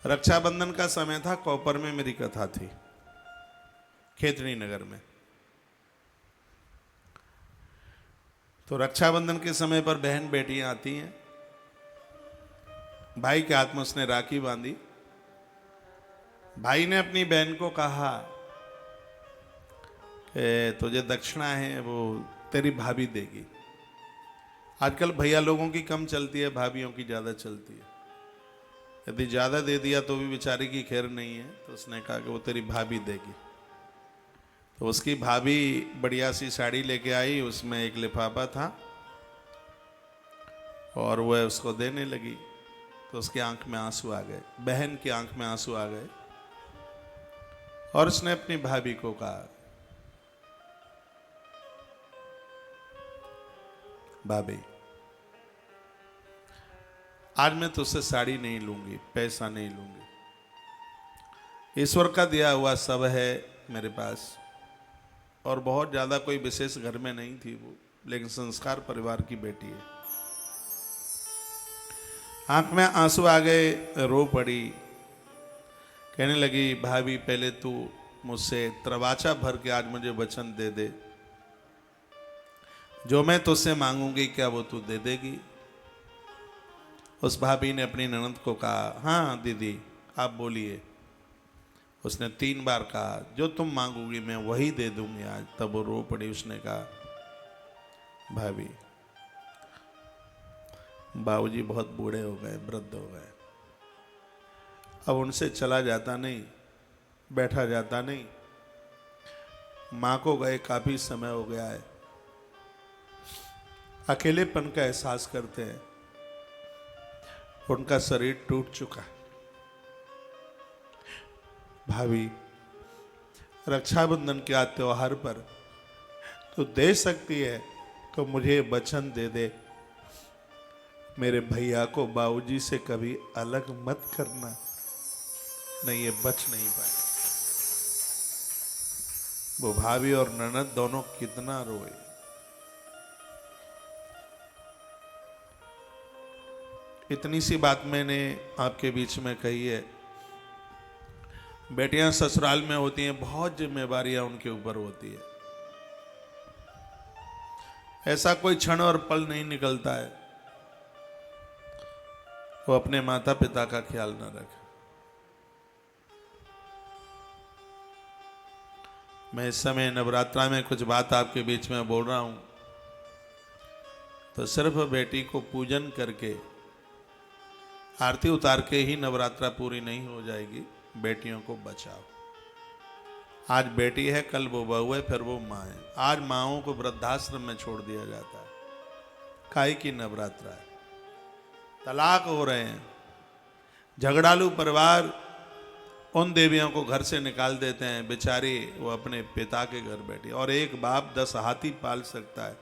रक्षाबंधन का समय था, कोपर में मेरी कथा थी, खेतड़ी नगर में। तो रक्षाबंधन के समय पर बहन बेटियां आती हैं, भाई के हाथ में उसने राखी बांधी। भाई ने अपनी बहन को कहा कि तुझे दक्षिणा है वो तेरी भाभी देगी। आजकल भैया लोगों की कम चलती है, भाभियों की ज़्यादा चलती है। यदि ज़्यादा दे दिया तो भी बेचारी की खैर नहीं है, तो उसने कहा कि वो तेरी भाभी देगी। तो उसकी भाभी बढ़िया सी साड़ी लेके आई, उसमें एक लिफाफा था और वह उसको देने लगी। तो उसकी आंख में आंसू आ गए, बहन की आंख में आंसू आ गए और उसने अपनी भाभी को कहा, भाभी आज मैं तुझसे साड़ी नहीं लूंगी, पैसा नहीं लूंगी। ईश्वर का दिया हुआ सब है मेरे पास, और बहुत ज्यादा कोई विशेष घर में नहीं थी वो, लेकिन संस्कार परिवार की बेटी है। आंख में आंसू आ गए, रो पड़ी, कहने लगी, भाभी पहले तू मुझसे त्रवाचा भर के आज मुझे वचन दे दे, जो मैं तुझसे मांगूंगी क्या वो तू दे देगी। उस भाभी ने अपनी ननद को कहा, हाँ दीदी आप बोलिए। उसने 3 बार कहा, जो तुम मांगोगी मैं वही दे दूंगी आज। तब वो रो पड़ी। उसने कहा, भाभी बाबूजी बहुत बूढ़े हो गए, वृद्ध हो गए, अब उनसे चला जाता नहीं, बैठा जाता नहीं। माँ को गए काफी समय हो गया है, अकेलेपन का एहसास करते हैं, उनका शरीर टूट चुका है। भाभी रक्षाबंधन के त्योहार पर तो दे सकती है, तो मुझे वचन दे दे, मेरे भैया को बाबूजी से कभी अलग मत करना, नहीं ये बच नहीं पाए। वो भाभी और ननद दोनों कितना रोए। इतनी सी बात मैंने आपके बीच में कही है। बेटियां ससुराल में होती हैं, बहुत जिम्मेवारियां उनके ऊपर होती है। ऐसा कोई क्षण और पल नहीं निकलता है वो अपने माता पिता का ख्याल न रखे। मैं इस समय नवरात्रा में कुछ बात आपके बीच में बोल रहा हूं, तो सिर्फ बेटी को पूजन करके, आरती उतार के ही नवरात्रा पूरी नहीं हो जाएगी। बेटियों को बचाओ। आज बेटी है, कल वो बहू है, फिर वो माँ है। आज माँओं को वृद्धाश्रम में छोड़ दिया जाता है। काहे की नवरात्रा है, तलाक हो रहे हैं, झगड़ालू परिवार उन देवियों को घर से निकाल देते हैं, बेचारी वो अपने पिता के घर बैठी। और एक बाप 10 हाथी पाल सकता है,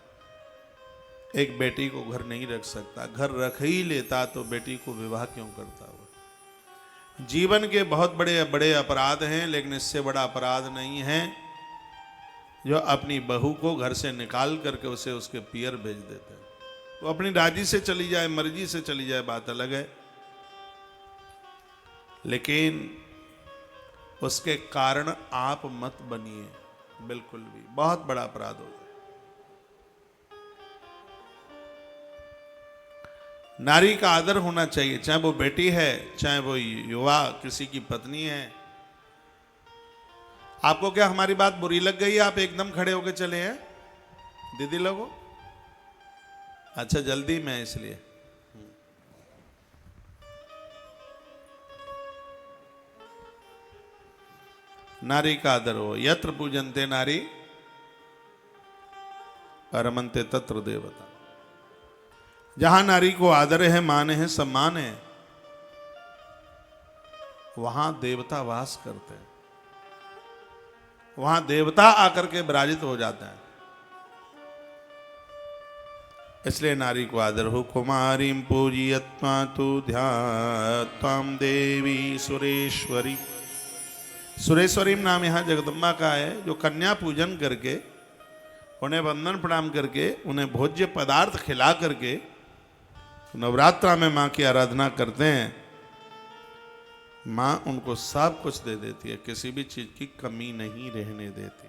एक बेटी को घर नहीं रख सकता। घर रख ही लेता तो बेटी को विवाह क्यों करता हुआ। जीवन के बहुत बड़े बड़े अपराध हैं, लेकिन इससे बड़ा अपराध नहीं है जो अपनी बहू को घर से निकाल करके उसे उसके पियर भेज देते हैं। वो अपनी राजी से चली जाए, मर्जी से चली जाए, बात अलग है, लेकिन उसके कारण आप मत बनिए, बिल्कुल भी। बहुत बड़ा अपराध होगा। नारी का आदर होना चाहिए, चाहे वो बेटी है, चाहे वो युवा किसी की पत्नी है। आपको क्या हमारी बात बुरी लग गई है? आप एकदम खड़े होकर चले हैं दीदी लोगों? अच्छा जल्दी में इसलिए। नारी का आदर हो। यत्र पूजन्ते नारी रमन्ते तत्र देवता। जहां नारी को आदर है, मान है, सम्मान है, वहां देवता वास करते हैं, वहां देवता आकर के विराजित हो जाता है। इसलिए नारी को आदर हो। कुमारीं पूजयत्वा तु ध्यात्वां देवी सुरेश्वरी। सुरेश्वरी नाम यहाँ जगदम्बा का है, जो कन्या पूजन करके, उन्हें वंदन प्रणाम करके, उन्हें भोज्य पदार्थ खिला करके नवरात्रा में माँ की आराधना करते हैं, माँ उनको सब कुछ दे देती है, किसी भी चीज की कमी नहीं रहने देती।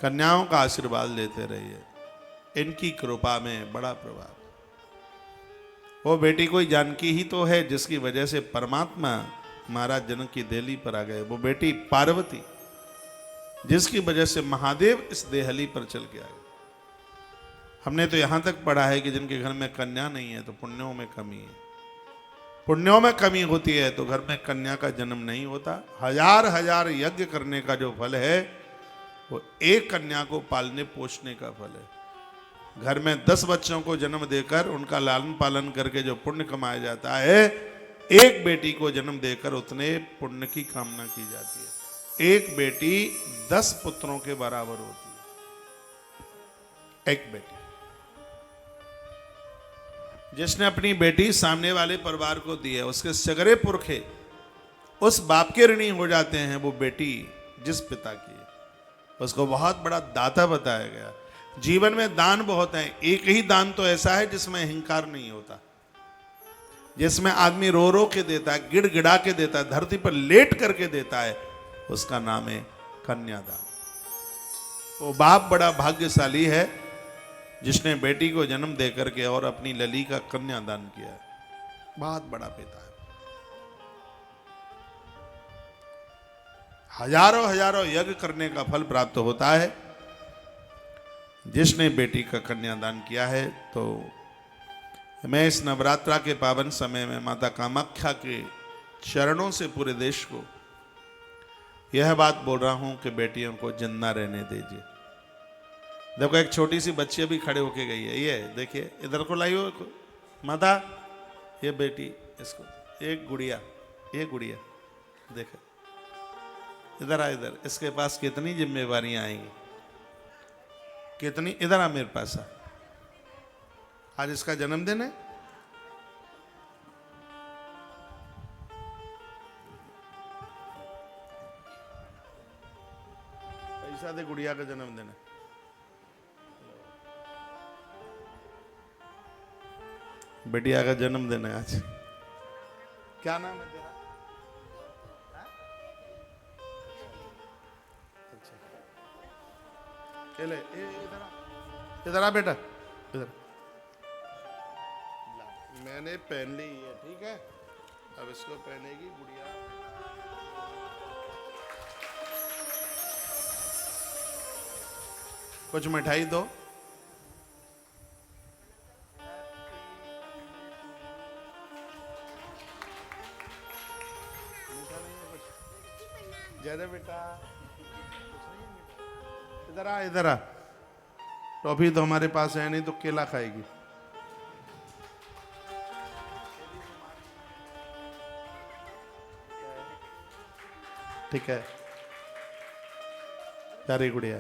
कन्याओं का आशीर्वाद लेते रहिए, इनकी कृपा में बड़ा प्रभाव। वो बेटी कोई जानकी ही तो है जिसकी वजह से परमात्मा महाराज जनक की देहली पर आ गए। वो बेटी पार्वती जिसकी वजह से महादेव इस देहली पर चल के आए। हमने तो यहां तक पढ़ा है कि जिनके घर में कन्या नहीं है तो पुण्यों में कमी है। पुण्यों में कमी होती है तो घर में कन्या का जन्म नहीं होता। हजार हजार यज्ञ करने का जो फल है वो एक कन्या को पालने पोषने का फल है। घर में 10 बच्चों को जन्म देकर उनका लालन पालन करके जो पुण्य कमाया जाता है, एक बेटी को जन्म देकर उतने पुण्य की कामना की जाती है। एक बेटी 10 पुत्रों के बराबर होती है। एक बेटी जिसने अपनी बेटी सामने वाले परिवार को दी है, उसके सगरे पुरखे उस बाप के ऋणी हो जाते हैं। वो बेटी जिस पिता की है उसको बहुत बड़ा दाता बताया गया। जीवन में दान बहुत है, एक ही दान तो ऐसा है जिसमें अहंकार नहीं होता, जिसमें आदमी रो रो के देता है, गिड़गिड़ा के देता है, धरती पर लेट करके देता है, उसका नाम है कन्यादान। वो बाप बड़ा भाग्यशाली है जिसने बेटी को जन्म दे करके और अपनी लली का कन्यादान किया है। बहुत बड़ा पिता है। हजारों हजारों यज्ञ करने का फल प्राप्त होता है जिसने बेटी का कन्यादान किया है। तो मैं इस नवरात्रा के पावन समय में माता कामाख्या के चरणों से पूरे देश को यह बात बोल रहा हूं कि बेटियों को जिंदा रहने दीजिए। देखो एक छोटी सी बच्ची अभी खड़े होके गई है, ये देखिए, इधर को लाइयो माता, ये बेटी, इसको एक गुड़िया, ये गुड़िया देखो, इधर आ, इधर इसके पास कितनी जिम्मेवारियां आएंगी, कितनी। इधर आ मेरे पास आ, आज इसका जन्मदिन है। पैसा दे, गुड़िया का जन्मदिन है। बेटिया का जन्मदिन है आज। क्या नाम है तेरा? अच्छा, चले इधर आ बेटा, इधर। मैंने पहन ली है, ठीक है, अब इसको पहनेगी गुड़िया। कुछ मिठाई दो। जय बेटा, इधर आ, इधर आ। टॉफी तो हमारे पास है नहीं तो केला खाएगी। ठीक है, प्यारी गुड़िया,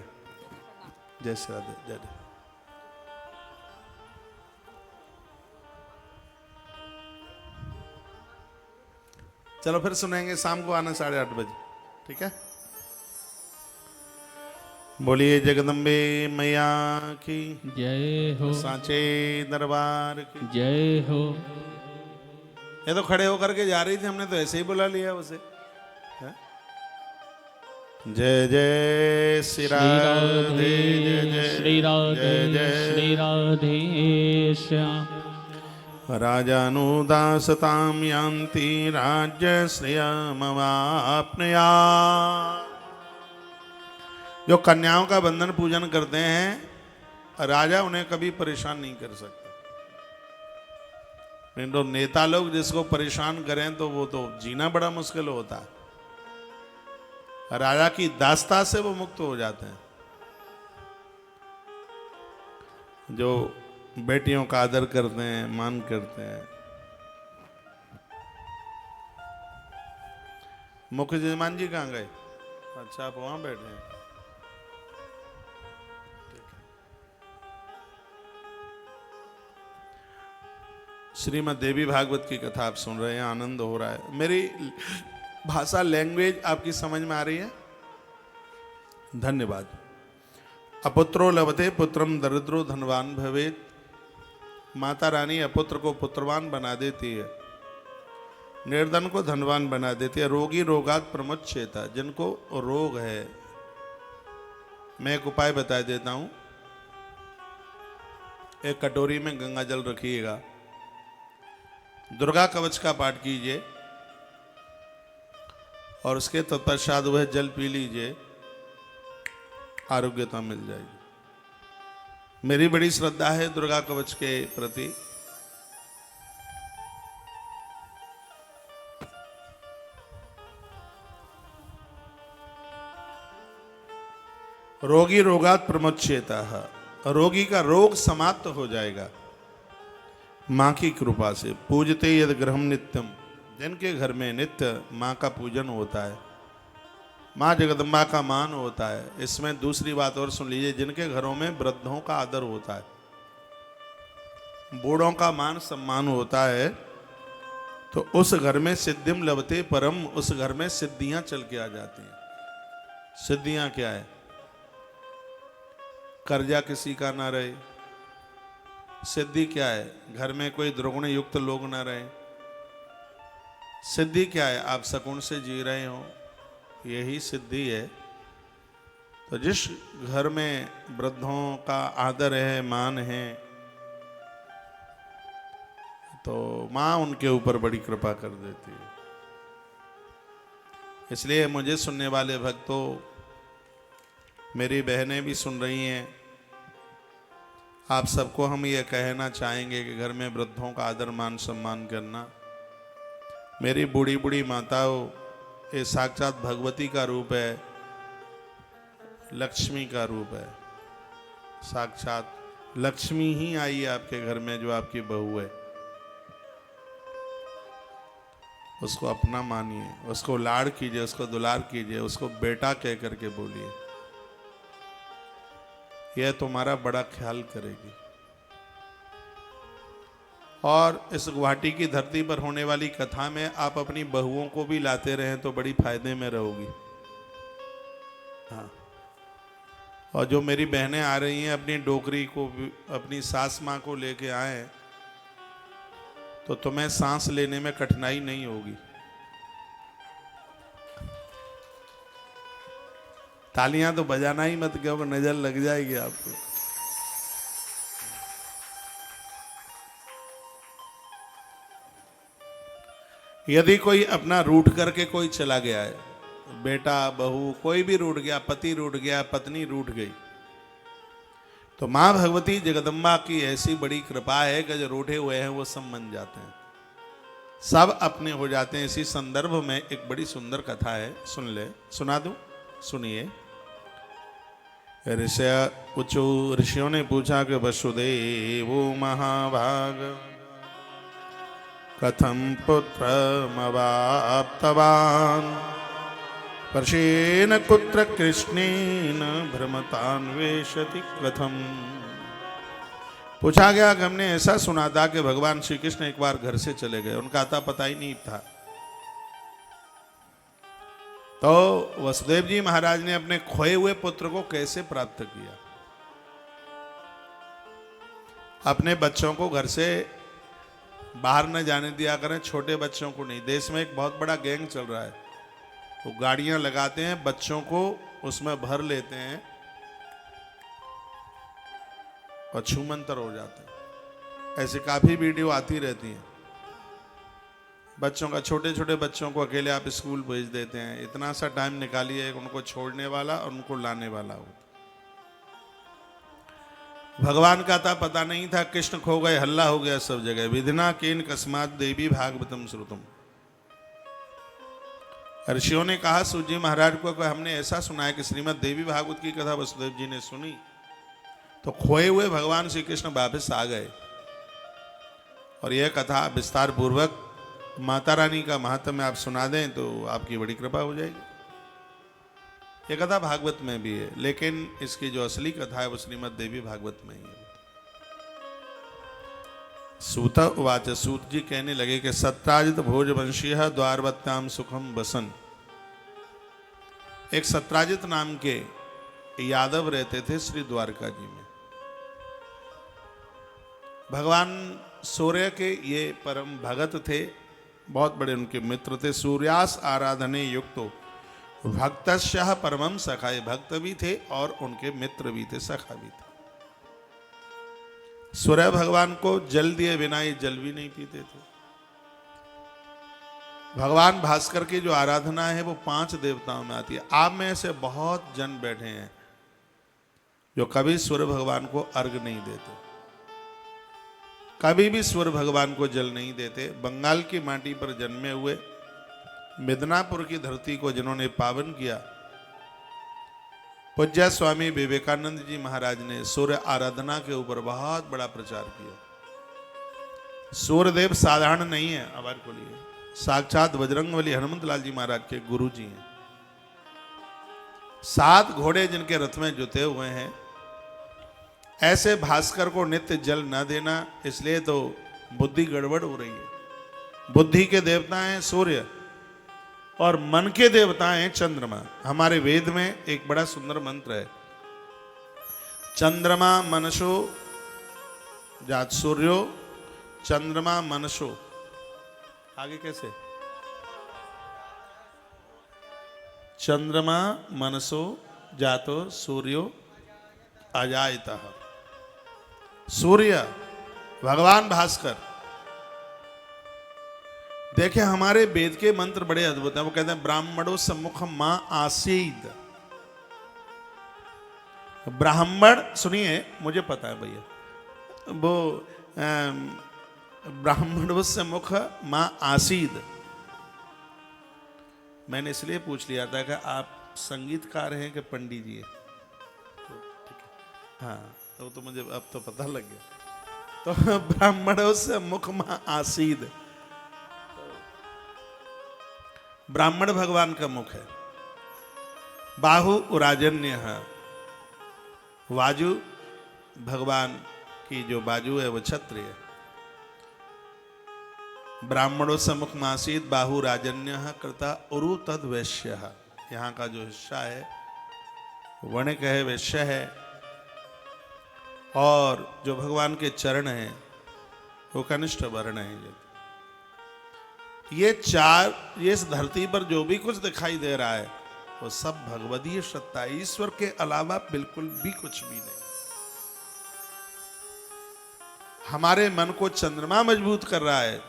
जय श्री राधे, जय जय। चलो फिर सुनेंगे, शाम को आना 8:30 बजे, ठीक है। बोलिए जगदम्बे मैया की जय हो, सांचे दरबार की जय हो। ये तो खड़े होकर के जा रही थी, हमने तो ऐसे ही बुला लिया उसे। जय जय श्री राधे, जय जय श्री राधे, श्री राधे श्याम। राजानुदासतां यान्ति राज्यश्रियमवाप्नुया। जो कन्याओं का बंधन पूजन करते हैं, राजा उन्हें कभी परेशान नहीं कर सकते। नहीं तो नेता लोग जिसको परेशान करें तो वो तो जीना बड़ा मुश्किल होता है। राजा की दास्ता से वो मुक्त हो जाते हैं। जो बेटियों का आदर करते हैं, मान करते हैं। मुख्य जजमान जी कहाँ गए? अच्छा, आप वहां बैठे हैं। श्रीमद् देवी भागवत की कथा आप सुन रहे हैं, आनंद हो रहा है। मेरी भाषा, लैंग्वेज आपकी समझ में आ रही है? धन्यवाद। अपुत्रो लभते पुत्रम दरिद्रो धनवान भवेत। माता रानी अपुत्र को पुत्रवान बना देती है। निर्धन को धनवान बना देती है। रोगी रोगात प्रमुच्येता, जिनको रोग है, मैं एक उपाय बता देता हूं। एक कटोरी में गंगा जल रखिएगा, दुर्गा कवच का पाठ कीजिए और उसके तत्पश्चात वह जल पी लीजिए, आरोग्यता मिल जाएगी। मेरी बड़ी श्रद्धा है दुर्गा कवच के प्रति। रोगी रोगात प्रमुच्येता, रोगी का रोग समाप्त हो जाएगा मां की कृपा से। पूजते यद गृहम नित्यम, जिनके घर में नित्य मां का पूजन होता है, मां जगदम्बा का मान होता है। इसमें दूसरी बात और सुन लीजिए, जिनके घरों में वृद्धों का आदर होता है, बूढ़ों का मान सम्मान होता है, तो उस घर में सिद्धिम लभते परम, उस घर में सिद्धियां चल के आ जाती हैं। सिद्धियां क्या है? कर्जा किसी का ना रहे। सिद्धि क्या है? घर में कोई दुर्गुण युक्त लोग ना रहे। सिद्धि क्या है? आप सकुन से जी रहे हो, यही सिद्धि है। तो जिस घर में वृद्धों का आदर है, मान है, तो मां उनके ऊपर बड़ी कृपा कर देती है। इसलिए मुझे सुनने वाले भक्तों, मेरी बहनें भी सुन रही हैं, आप सबको हम ये कहना चाहेंगे कि घर में वृद्धों का आदर मान सम्मान करना। मेरी बूढ़ी बूढ़ी माताओं, ये साक्षात भगवती का रूप है, लक्ष्मी का रूप है। साक्षात लक्ष्मी ही आई है आपके घर में, जो आपकी बहू है। उसको अपना मानिए, उसको लाड़ कीजिए, उसको दुलार कीजिए, उसको बेटा कह करके बोलिए। यह तुम्हारा बड़ा ख्याल करेगी। और इस गुवाहाटी की धरती पर होने वाली कथा में आप अपनी बहुओं को भी लाते रहें तो बड़ी फायदे में रहोगी। हाँ, और जो मेरी बहनें आ रही हैं, अपनी डोकरी को, अपनी सास माँ को लेके आए, तो तुम्हें सांस लेने में कठिनाई नहीं होगी। तालियां तो बजाना ही मत, क्योंकि नजर लग जाएगी आपको। यदि कोई अपना रूठ करके कोई चला गया है, बेटा बहू कोई भी रूठ गया, पति रूठ गया, पत्नी रूठ गई, तो मां भगवती जगदम्बा की ऐसी बड़ी कृपा है कि जो रूठे हुए हैं वो सब मन जाते हैं, सब अपने हो जाते हैं। इसी संदर्भ में एक बड़ी सुंदर कथा है, सुन ले, सुना दूं, सुनिए। ऋषियों ने पूछा कि वसुदेव महाभाग कथम पुत्रमवाप्तवान् पर्शेन पुत्र कृष्णेन भ्रमतान्वेषति कथम। पूछा गया कि हमने ऐसा सुना था कि भगवान श्री कृष्ण एक बार घर से चले गए, उनका आता पता ही नहीं था। तो वसुदेव जी महाराज ने अपने खोए हुए पुत्र को कैसे प्राप्त किया? अपने बच्चों को घर से बाहर न जाने दिया करें, छोटे बच्चों को नहीं। देश में एक बहुत बड़ा गैंग चल रहा है, वो गाड़ियां लगाते हैं, बच्चों को उसमें भर लेते हैं और छूमंतर हो जाते हैं। ऐसे काफी वीडियो आती रहती हैं। बच्चों का, छोटे छोटे बच्चों को अकेले आप स्कूल भेज देते हैं, इतना सा टाइम निकालिए उनको छोड़ने वाला और उनको लाने वाला हो। भगवान का था पता नहीं था, कृष्ण खो गए, हल्ला हो गया सब जगह। विधिना केन कस्मात देवी भागवतम श्रुतम। ऋषियों ने कहा सूत जी महाराज को कि हमने ऐसा सुना है कि श्रीमद् देवी भागवत की कथा वसुदेव जी ने सुनी, तो खोए हुए भगवान श्री कृष्ण वापस आ गए। और यह कथा विस्तार पूर्वक माता रानी का महात्म्य आप सुना दें तो आपकी बड़ी कृपा हो जाएगी। यह कथा भागवत में भी है, लेकिन इसकी जो असली कथा है वो श्रीमद् देवी भागवत में ही है। सूत उवाच, सूत जी कहने लगे कि सत्राजित भोजवंशीय द्वारवत्याम सुखम बसन। एक सत्राजित नाम के यादव रहते थे श्री द्वारका जी में। भगवान सूर्य के ये परम भगत थे, बहुत बड़े उनके मित्र थे। सूर्यास आराधने युक्तो भक्तस्यः परमं सखा, ये भक्त भी थे और उनके मित्र भी थे, सखा भी थे। सूर्य भगवान को जल दिए बिना ये जल भी नहीं पीते थे। भगवान भास्कर की जो आराधना है वो 5 देवताओं में आती है। आप में से बहुत जन बैठे हैं जो कभी सूर्य भगवान को अर्घ नहीं देते, कभी भी सूर्य भगवान को जल नहीं देते। बंगाल की माटी पर जन्मे हुए, मिदनापुर की धरती को जिन्होंने पावन किया, पूज्य स्वामी विवेकानंद जी महाराज ने सूर्य आराधना के ऊपर बहुत बड़ा प्रचार किया। सूर्यदेव साधारण नहीं है, आवाज खोलिए, साक्षात बजरंगबली हनुमत लाल जी महाराज के गुरु जी हैं। 7 घोड़े जिनके रथ में जुते हुए हैं। ऐसे भास्कर को नित्य जल न देना, इसलिए तो बुद्धि गड़बड़ हो रही है। बुद्धि के देवता हैं सूर्य और मन के देवता हैं चंद्रमा। हमारे वेद में एक बड़ा सुंदर मंत्र है, चंद्रमा मनसो जात सूर्यो, चंद्रमा मनसो। आगे कैसे? चंद्रमा मनसो जातो सूर्यो अजायतः। सूर्य भगवान भास्कर, देखिए हमारे वेद के मंत्र बड़े अद्भुत हैं। वो कहते हैं ब्राह्मणों सम्मुख मां आसीद। ब्राह्मण, सुनिए मुझे पता है भैया, वो ब्राह्मणों सम्मुख मां आसीद। मैंने इसलिए पूछ लिया था कि आप संगीतकार हैं कि पंडित जी हैं, तो ठीक है, हाँ तो मुझे अब तो पता लग गया। तो ब्राह्मणों से मुख मां आसीद, ब्राह्मण भगवान का मुख है। बाहु उराजन्य है, वाजु भगवान की जो बाजू है वो छत्र है। ब्राह्मणों सम्मुख मासीद बाहु राजन्य कृता उरु तद वैश्य। यहाँ का जो हिस्सा है वणिक है, वैश्य है, और जो भगवान के चरण हैं वो कनिष्ठ वर्ण है। ये 4, ये इस धरती पर जो भी कुछ दिखाई दे रहा है वो सब भगवदीय सत्ता, ईश्वर के अलावा बिल्कुल भी कुछ भी नहीं। हमारे मन को चंद्रमा मजबूत कर रहा है।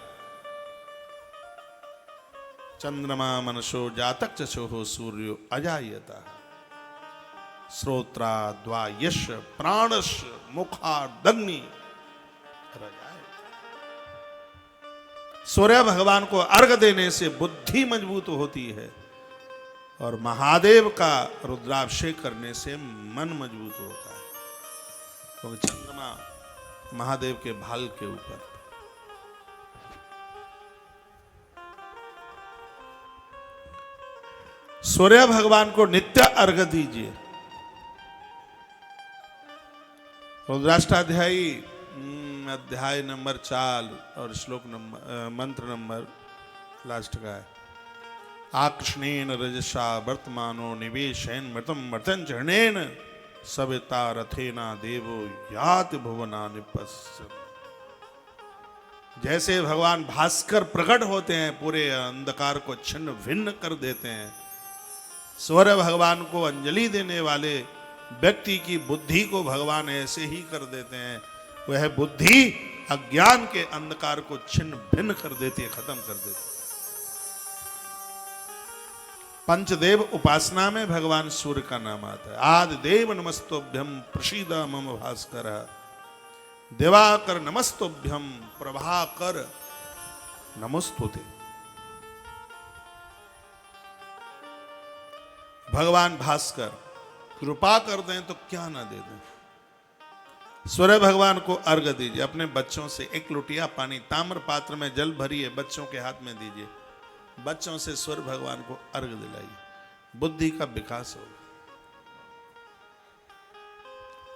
चंद्रमा मनसो जातक चक्षुः सूर्यो अजायतः श्रोत्रा द्वायश प्राणश मुखादग्नि। सूर्य भगवान को अर्घ देने से बुद्धि मजबूत होती है और महादेव का रुद्राभिषेक करने से मन मजबूत होता है, क्योंकि चंद्रमा महादेव के भाल के ऊपर। सूर्य भगवान को नित्य अर्घ दीजिए। रुद्राष्टाध्यायी अध्याय नंबर 4 और श्लोक नंबर मंत्र नंबर लास्ट का है। आकृष्णेन रजसा वर्तमानो निवेशेन मृतम मर्तन चरणेन सविता रथेना देवो याति भुवनानि पश्य। जैसे भगवान भास्कर प्रकट होते हैं, पूरे अंधकार को छिन्न भिन्न कर देते हैं, सूर्य भगवान को अंजलि देने वाले व्यक्ति की बुद्धि को भगवान ऐसे ही कर देते हैं। वह बुद्धि अज्ञान के अंधकार को छिन्न भिन्न कर देती है, खत्म कर देती है। पंचदेव उपासना में भगवान सूर्य का नाम आता है। आदि देव नमस्तोभ्यम प्रसीद मम भास्कर, दिवाकर नमस्तोभ्यम प्रभाकर नमस्तुते। भगवान भास्कर कृपा कर दें तो क्या ना दे दें। सूर्य भगवान को अर्घ दीजिए। अपने बच्चों से 1 लोटिया पानी ताम्र पात्र में जल भरिए, बच्चों के हाथ में दीजिए। बच्चों से सूर्य भगवान को अर्घ दिलाइए, बुद्धि का विकास होगा।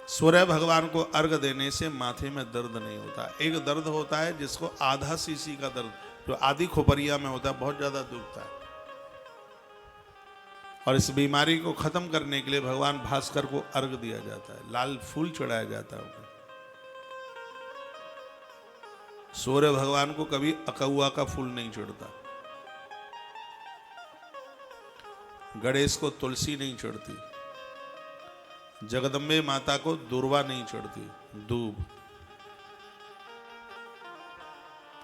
सूर्य भगवान को अर्घ देने से माथे में दर्द नहीं होता। एक दर्द होता है जिसको आधा सीसी का दर्द, जो आधी खोपरिया में होता है, बहुत ज्यादा दुखता है, और इस बीमारी को खत्म करने के लिए भगवान भास्कर को अर्घ दिया जाता है, लाल फूल चढ़ाया जाता है। सूर्य भगवान को कभी अकौआ का फूल नहीं चढ़ता। गणेश को तुलसी नहीं चढ़ती, जगदम्बे माता को दूर्वा नहीं चढ़ती, दूब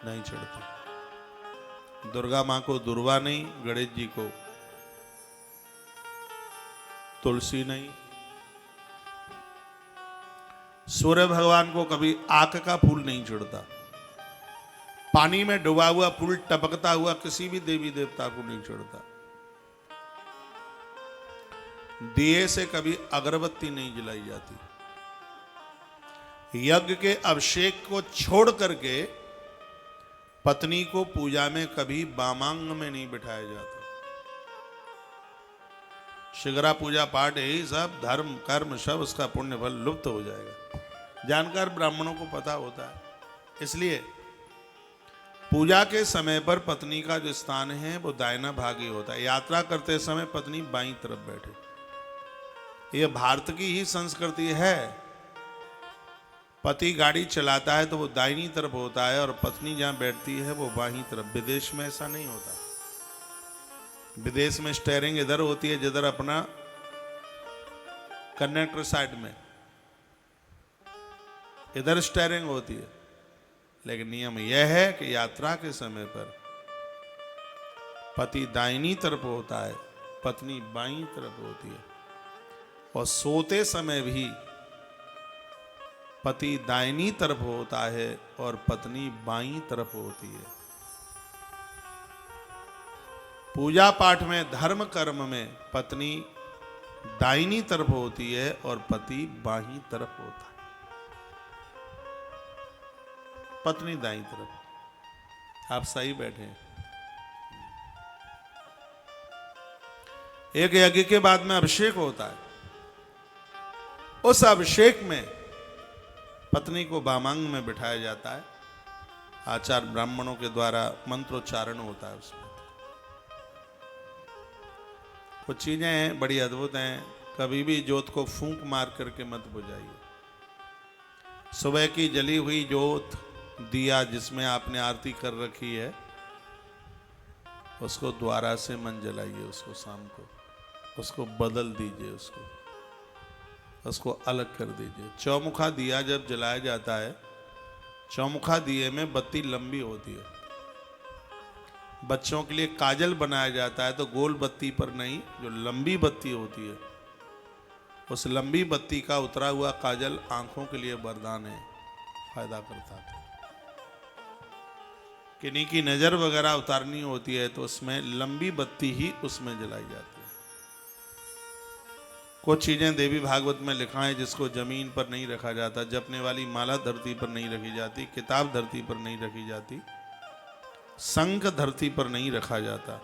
नहीं चढ़ती, दुर्गा मां को दूर्वा नहीं, गणेश जी को तुलसी नहीं, सूर्य भगवान को कभी आक का फूल नहीं चढ़ता, पानी में डूबा हुआ फूल टपकता हुआ किसी भी देवी देवता को नहीं चढ़ता, दिए से कभी अगरबत्ती नहीं जलाई जाती, यज्ञ के अभिषेक को छोड़ करके पत्नी को पूजा में कभी वामांग में नहीं बिठाया जाता। शिगरा पूजा पाठ यही सब धर्म कर्म सब उसका पुण्य फल लुप्त हो जाएगा, जानकार ब्राह्मणों को पता होता है। इसलिए पूजा के समय पर पत्नी का जो स्थान है वो दाहिना भागी होता है। यात्रा करते समय पत्नी बाईं तरफ बैठे, यह भारत की ही संस्कृति है। पति गाड़ी चलाता है तो वो दाहिनी तरफ होता है और पत्नी जहां बैठती है वो बाईं तरफ। विदेश में ऐसा नहीं होता, विदेश में स्टीयरिंग इधर होती है जिधर अपना कंडक्टर साइड में, इधर स्टीयरिंग होती है। लेकिन नियम यह है कि यात्रा के समय पर पति दाहिनी तरफ होता है, पत्नी बाईं तरफ होती है, और सोते समय भी पति दाहिनी तरफ होता है और पत्नी बाईं तरफ होती है। पूजा पाठ में धर्म कर्म में पत्नी दाहिनी तरफ होती है और पति बाईं तरफ होता है। पत्नी दाईं तरफ, आप सही बैठे हैं। एक यज्ञ के बाद में अभिषेक होता है, उस अभिषेक में पत्नी को वामांग में बिठाया जाता है। आचार्य ब्राह्मणों के द्वारा मंत्रोच्चारण होता है उसमें। कुछ चीजें बड़ी अद्भुत हैं, कभी भी जोत को फूंक मार करके मत बुझाइए। सुबह की जली हुई जोत, दिया जिसमें आपने आरती कर रखी है, उसको द्वारा से मन जलाइए, उसको शाम को उसको बदल दीजिए, उसको अलग कर दीजिए। चौमुखा दिया जब जलाया जाता है, चौमुखा दिए में बत्ती लंबी होती है। बच्चों के लिए काजल बनाया जाता है तो गोल बत्ती पर नहीं, जो लंबी बत्ती होती है, उस लंबी बत्ती का उतरा हुआ काजल आंखों के लिए वरदान है, फायदा करता है। किन्हीं की नजर वगैरह उतारनी होती है तो उसमें लंबी बत्ती ही उसमें जलाई जाती है। कुछ चीजें देवी भागवत में लिखा है जिसको जमीन पर नहीं रखा जाता। जपने वाली माला धरती पर नहीं रखी जाती, किताब धरती पर नहीं रखी जाती, शंख धरती पर नहीं रखा जाता।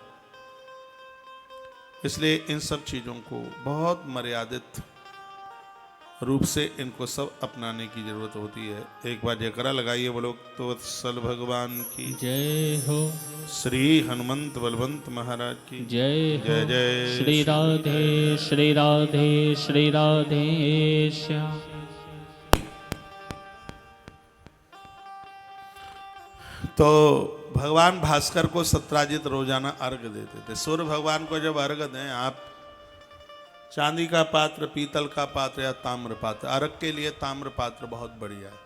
इसलिए इन सब चीजों को बहुत मर्यादित रूप से इनको सब अपनाने की जरूरत होती है। एक बार जयकारा लगाइए, बोलो तो वत्सल भगवान की जय हो, श्री हनुमंत बलवंत महाराज की जय हो। जय जय श्री राधे श्री राधे श्री राधे श्याम। तो भगवान भास्कर को सत्राजित रोजाना अर्घ देते थे। सूर्य भगवान को जब अर्घ दें आप, चांदी का पात्र, पीतल का पात्र या ताम्र पात्र, अर्घ के लिए ताम्र पात्र बहुत बढ़िया है।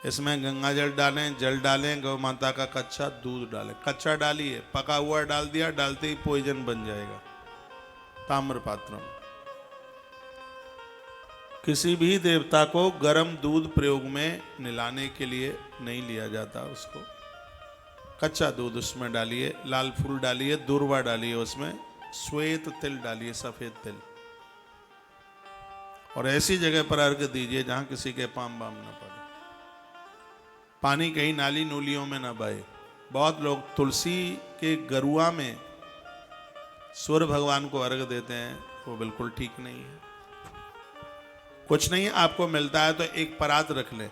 इसमें गंगा जल डालें, गौ माता का कच्चा दूध डालें। कच्चा डालिए, पका हुआ डाल दिया, डालते ही पॉइजन बन जाएगा। ताम्र पात्र में किसी भी देवता को गर्म दूध प्रयोग में मिलाने के लिए नहीं लिया जाता। उसको कच्चा दूध उसमें डालिए, लाल फूल डालिए, दूर्वा डालिए, उसमें श्वेत तिल डालिए, सफेद तिल, और ऐसी जगह पर अर्घ दीजिए जहां किसी के पाम बाम न पड़े। पानी कहीं नाली नूलियों में न बहे। बहुत लोग तुलसी के गरुआ में सूर्य भगवान को अर्घ देते हैं, वो बिल्कुल ठीक नहीं है। कुछ नहीं आपको मिलता है तो एक परात रख लें,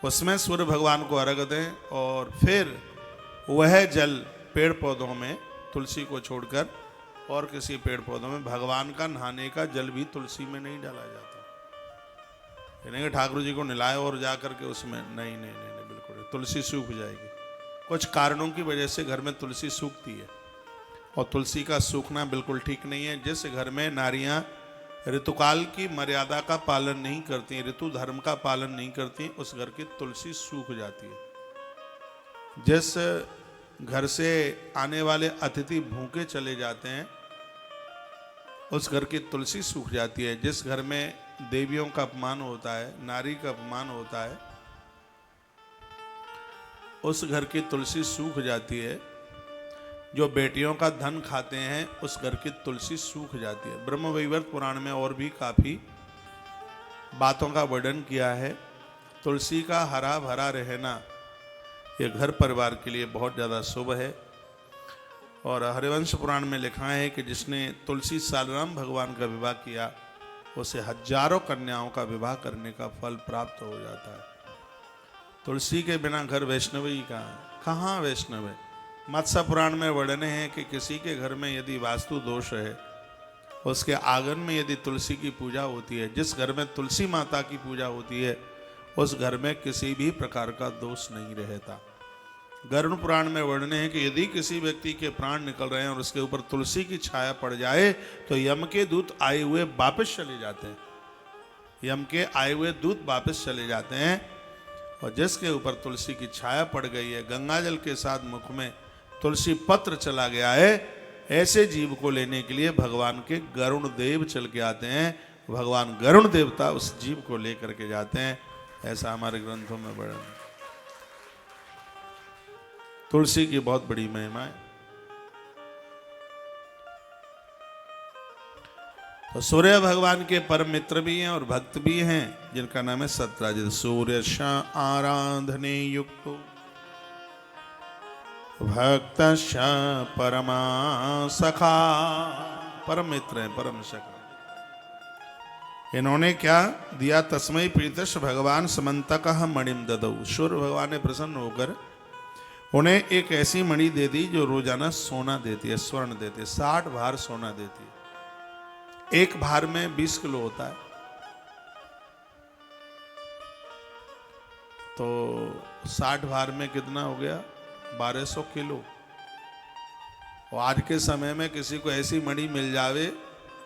उसमें सूर्य भगवान को अर्घ दें, और फिर वह जल पेड़ पौधों में, तुलसी को छोड़कर और किसी पेड़ पौधों में, भगवान का नहाने का जल भी तुलसी में नहीं डाला जाता। यानी कि ठाकुर जी को नहलाए और जा करके उसमें नहीं, बिल्कुल तुलसी सूख जाएगी। कुछ कारणों की वजह से घर में तुलसी सूखती है। और तुलसी का सूखना बिल्कुल ठीक नहीं है। जिस घर में नारियां ऋतुकाल की मर्यादा का पालन नहीं करती, ऋतु धर्म का पालन नहीं करती, उस घर की तुलसी सूख जाती है। जिस घर से आने वाले अतिथि भूखे चले जाते हैं, उस घर की तुलसी सूख जाती है। जिस घर में देवियों का अपमान होता है, नारी का अपमान होता है, उस घर की तुलसी सूख जाती है। जो बेटियों का धन खाते हैं, उस घर की तुलसी सूख जाती है। ब्रह्म वैवर्त पुराण में और भी काफी बातों का वर्णन किया है। तुलसी का हरा भरा रहना ये घर परिवार के लिए बहुत ज़्यादा शुभ है। और हरिवंश पुराण में लिखा है कि जिसने तुलसी सालराम भगवान का विवाह किया, उसे हजारों कन्याओं का विवाह करने का फल प्राप्त हो जाता है। तुलसी के बिना घर वैष्णवी कहाँ वैष्णव है। मत्स्य पुराण में वर्णन है कि किसी के घर में यदि वास्तु दोष है, उसके आंगन में यदि तुलसी की पूजा होती है, जिस घर में तुलसी माता की पूजा होती है, उस घर में किसी भी प्रकार का दोष नहीं रहता। गरुड़ पुराण में वर्णन है कि यदि किसी व्यक्ति के प्राण निकल रहे हैं और उसके ऊपर तुलसी की छाया पड़ जाए, तो यम के दूत आए हुए वापस चले जाते हैं। यम के आए हुए दूत वापस चले जाते हैं। और जिसके ऊपर तुलसी की छाया पड़ गई है, गंगाजल के साथ मुख में तुलसी पत्र चला गया है, ऐसे जीव को लेने के लिए भगवान के गरुण देव चल के आते हैं। भगवान गरुण देवता उस जीव को लेकर के जाते हैं। ऐसा हमारे ग्रंथों में वर्णन है। तुलसी की बहुत बड़ी महिमा है। तो सूर्य भगवान के परम मित्र भी हैं और भक्त भी हैं, जिनका नाम है सत्राजित। सूर्य आराधने युक्तो भक्त परमा सखा, परम मित्र है, परम सखा। इन्होंने क्या दिया? तस्मय प्रीतश भगवान समंतकः मणिम ददौ। सूर्य भगवान ने प्रसन्न होकर उन्हें एक ऐसी मणि दे दी जो रोजाना सोना देती है, स्वर्ण देती है। 60 भार सोना देती है। एक भार में 20 किलो होता है, तो 60 भार में कितना हो गया? 1200 किलो। और आज के समय में किसी को ऐसी मणि मिल जावे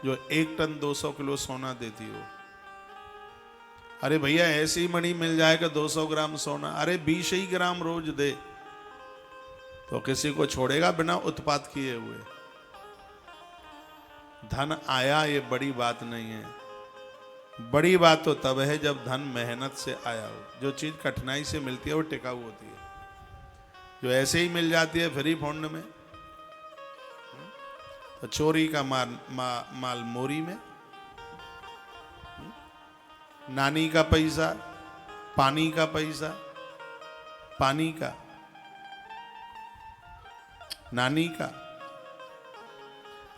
जो 1 टन 200 किलो सोना देती हो। अरे भैया ऐसी मणि मिल जाएगा 200 ग्राम सोना, अरे 20 ही ग्राम रोज दे, तो किसी को छोड़ेगा बिना उत्पात किए हुए? धन आया ये बड़ी बात नहीं है। बड़ी बात तो तब है जब धन मेहनत से आया हो। जो चीज कठिनाई से मिलती है वो टिकाऊ होती है। जो ऐसे ही मिल जाती है फ्री फंड में, तो चोरी का माल मोरी में, नानी का पैसा, पानी का पैसा, पानी का, नानी का।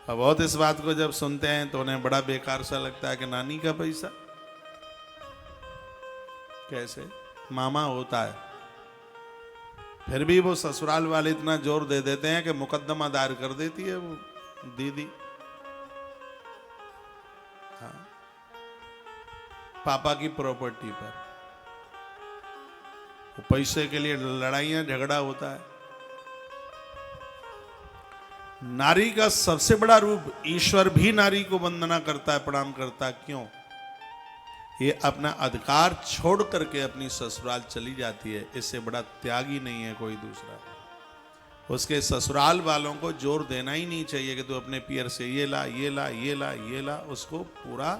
अब बहुत इस बात को जब सुनते हैं तो उन्हें बड़ा बेकार सा लगता है कि नानी का पैसा कैसे? मामा होता है। फिर भी वो ससुराल वाले इतना जोर दे देते हैं कि मुकदमा दायर कर देती है वो दीदी। हाँ, पापा की प्रॉपर्टी पर वो पैसे के लिए लड़ाइयां झगड़ा होता है। नारी का सबसे बड़ा रूप, ईश्वर भी नारी को वंदना करता है, प्रणाम करता है। क्यों? ये अपना अधिकार छोड़ करके अपनी ससुराल चली जाती है। इससे बड़ा त्यागी नहीं है कोई दूसरा। उसके ससुराल वालों को जोर देना ही नहीं चाहिए कि तू अपने पियर से ये ला, ये ला, ये ला, ये ला। उसको पूरा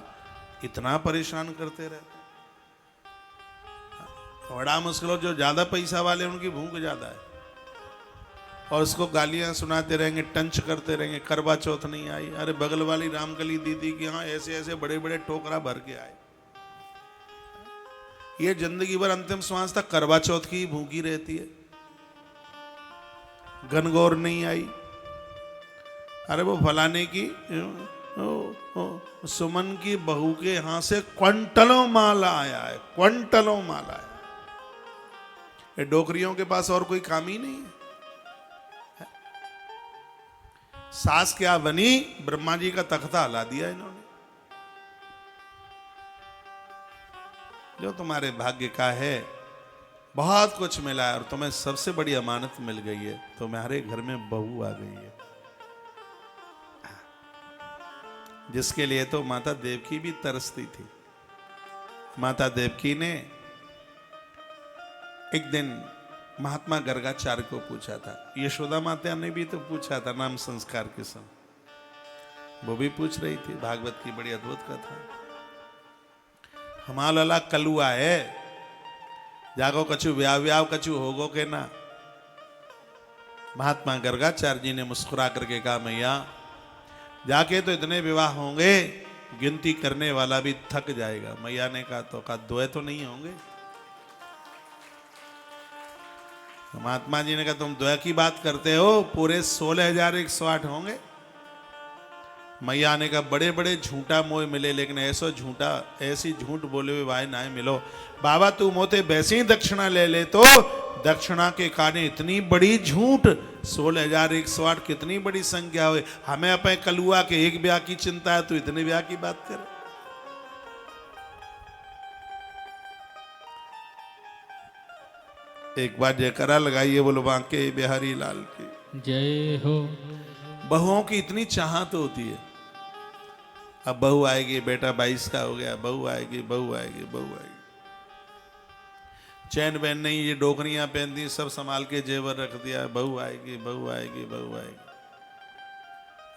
इतना परेशान करते रहते। बड़ा मुश्किल हो, जो ज्यादा पैसा वाले उनकी भूख ज्यादा है, और उसको गालियां सुनाते रहेंगे, टंच करते रहेंगे। करवा चौथ नहीं आई, अरे बगल वाली रामकली दीदी के यहाँ ऐसे ऐसे बड़े बड़े टोकरा भर के आए। ये जिंदगी भर अंतिम श्वास तक करवा चौथ की भूखी रहती है। गनगौर नहीं आई, अरे वो फलाने की सुमन की बहू के यहां से क्विंटलों माला आया है, क्विंटलों माला है। ये डोकरियों के पास और कोई काम ही नहीं है। सास क्या बनी? ब्रह्मा जी का तख्ता हिला दिया इन्होंने। जो तुम्हारे भाग्य का है, बहुत कुछ मिला है और तुम्हें सबसे बड़ी अमानत मिल गई है। तुम्हारे घर में बहू आ गई है। जिसके लिए तो माता देवकी भी तरसती थी। माता देवकी ने एक दिन महात्मा गर्गाचार्य को पूछा था, यशोदा माता ने भी तो पूछा था नाम संस्कार के समय, वो भी पूछ रही थी। भागवत की बड़ी अद्भुत कथा। हमारा कलुआ है, जागो कछु व्याव व्याव कछु होगो के ना। महात्मा गर्गाचार्य जी ने मुस्कुरा करके कहा, मैया जाके तो इतने विवाह होंगे गिनती करने वाला भी थक जाएगा। मैया ने कहा, तो कहा दो तो नहीं होंगे। महात्मा जी ने कहा, तुम द्वय की बात करते हो, पूरे 16,108 होंगे। मैया ने कहा, बड़े बड़े झूठा मोह मिले, लेकिन ऐसा झूठा, ऐसी झूठ बोले हुए भाई ना मिलो। बाबा तू मोते वैसे ही दक्षिणा ले ले, तो दक्षिणा के कारण इतनी बड़ी झूठ, 16,108 कितनी बड़ी संख्या हुई। हमें अपने कलुआ के एक ब्याह की चिंता है, तू इतने ब्याह की बात कर। एक बार जयकारा लगाइए, बोलो बांके बिहारी लाल की जय हो। बहुओं की इतनी चाहत होती है, अब बहू आएगी, बेटा 22 का हो गया, बहू आएगी, बहू आएगी, बहू आएगी। चैन बहन नहीं, ये डोकरियां पहन दी, सब संभाल के जेवर रख दिया, बहू आएगी, बहू आएगी, बहू आएगी।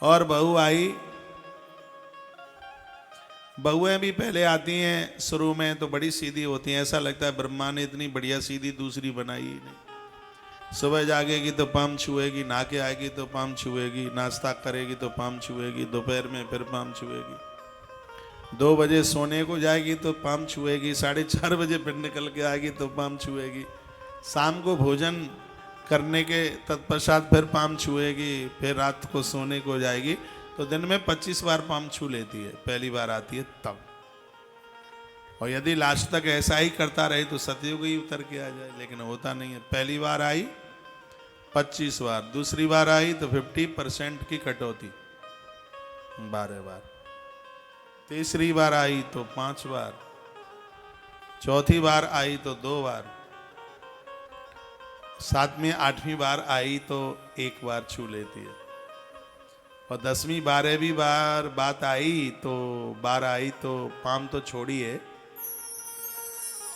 और बहू आई, बहुएं भी पहले आती हैं शुरू में तो बड़ी सीधी होती हैं, ऐसा लगता है ब्रह्मा ने इतनी बढ़िया सीधी दूसरी बनाई ही नहीं। सुबह जागेगी तो पाम छुएगी, नहा के आएगी तो पाम छुएगी, नाश्ता करेगी तो पाम छुएगी, दोपहर में फिर पाम छुएगी, 2 बजे सोने को जाएगी तो पाम छुएगी, 4:30 बजे फिर निकल के आएगी तो पाम छुएगी, शाम को भोजन करने के तत्पश्चात फिर पाम छुएगी, फिर रात को सोने को जाएगी। तो दिन में 25 बार पाम छू लेती है, पहली बार आती है तब। और यदि लास्ट तक ऐसा ही करता रहे तो सतयुग ही उतर के आ जाए, लेकिन होता नहीं है। पहली बार आई 25 बार, दूसरी बार आई तो 50% की कटौती 12 बार, तीसरी बार आई तो 5 बार, चौथी बार आई तो 2 बार, 7वीं 8वीं बार आई तो 1 बार छू लेती है। और 10वीं 12वीं बार बात आई तो बार आई तो पाम तो छोड़िए,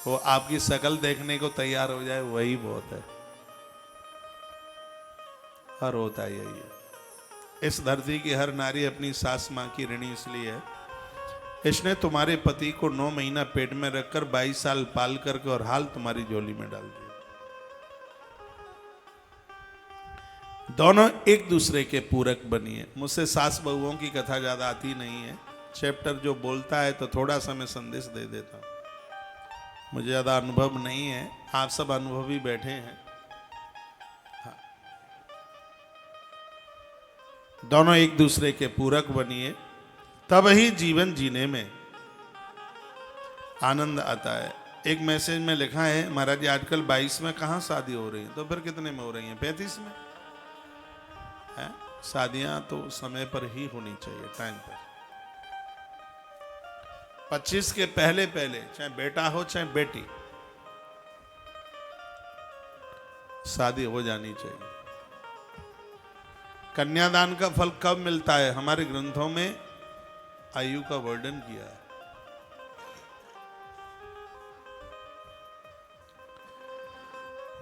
वो आपकी शकल देखने को तैयार हो जाए वही बहुत है। और होता यही है। इस धरती की हर नारी अपनी सास मां की ऋणी इसलिए है, इसने तुम्हारे पति को 9 महीना पेट में रखकर 22 साल पाल करके और हाल तुम्हारी झोली में डाल दिया। दोनों एक दूसरे के पूरक बनिए। मुझसे सास बहुओं की कथा ज्यादा आती नहीं है, चैप्टर जो बोलता है तो थोड़ा सा मैं संदेश दे देता हूं, मुझे ज्यादा अनुभव नहीं है, आप सब अनुभवी बैठे हैं। हाँ। दोनों एक दूसरे के पूरक बनिए, तब ही जीवन जीने में आनंद आता है। एक मैसेज में लिखा है, महाराज जी आजकल 22 में कहाँ शादी हो रही है, तो फिर कितने में हो रही हैं? 35 में है। शादियां तो समय पर ही होनी चाहिए, टाइम पर। 25 के पहले पहले, चाहे बेटा हो चाहे बेटी, शादी हो जानी चाहिए। कन्यादान का फल कब मिलता है? हमारे ग्रंथों में आयु का वर्णन किया है।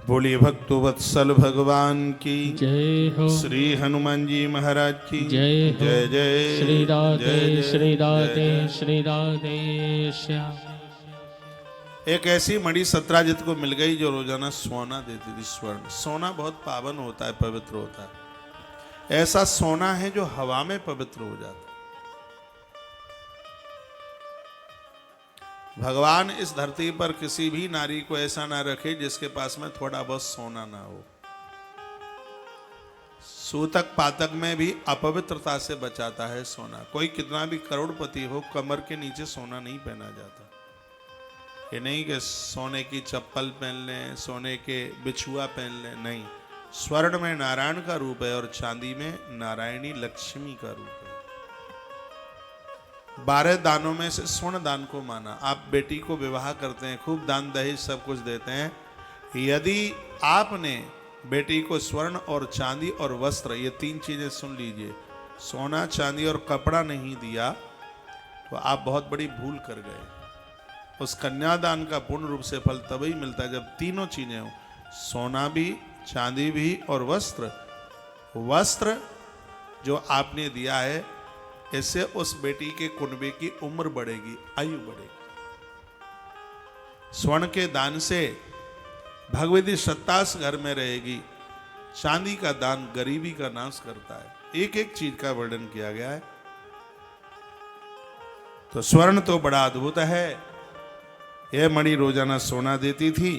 बोलिए भक्तो वत्सल भगवान की जय हो। श्री हनुमान जी महाराज की जय हो। जय जय श्री राधे जय जय, श्री राधे जय जय। श्री राधे श्याम। एक ऐसी मणि सत्राजित को मिल गई जो रोजाना सोना देती थी, स्वर्ण। सोना बहुत पावन होता है, पवित्र होता है। ऐसा सोना है जो हवा में पवित्र हो जाता है। भगवान इस धरती पर किसी भी नारी को ऐसा ना रखे जिसके पास में थोड़ा बहुत सोना ना हो। सूतक पातक में भी अपवित्रता से बचाता है सोना। कोई कितना भी करोड़पति हो, कमर के नीचे सोना नहीं पहना जाता। ये नहीं कि सोने की चप्पल पहन लें, सोने के बिछुआ पहन लें, नहीं। स्वर्ण में नारायण का रूप है और चांदी में नारायणी लक्ष्मी का रूप है। 12 दानों में से स्वर्ण दान को माना। आप बेटी को विवाह करते हैं, खूब दान दहेज सब कुछ देते हैं। यदि आपने बेटी को स्वर्ण और चांदी और वस्त्र, ये 3 चीजें सुन लीजिए, सोना चांदी और कपड़ा नहीं दिया तो आप बहुत बड़ी भूल कर गए। उस कन्यादान का पूर्ण रूप से फल तभी मिलता है जब तीनों चीजें हो, सोना भी, चांदी भी और वस्त्र। वस्त्र जो आपने दिया है, इससे उस बेटी के कुनबे की उम्र बढ़ेगी, आयु बढ़ेगी। स्वर्ण के दान से भगवती सत्तास घर में रहेगी। चांदी का दान गरीबी का नाश करता है। एक एक चीज का वर्णन किया गया है। तो स्वर्ण तो बड़ा अद्भुत है। यह मणि रोजाना सोना देती थी।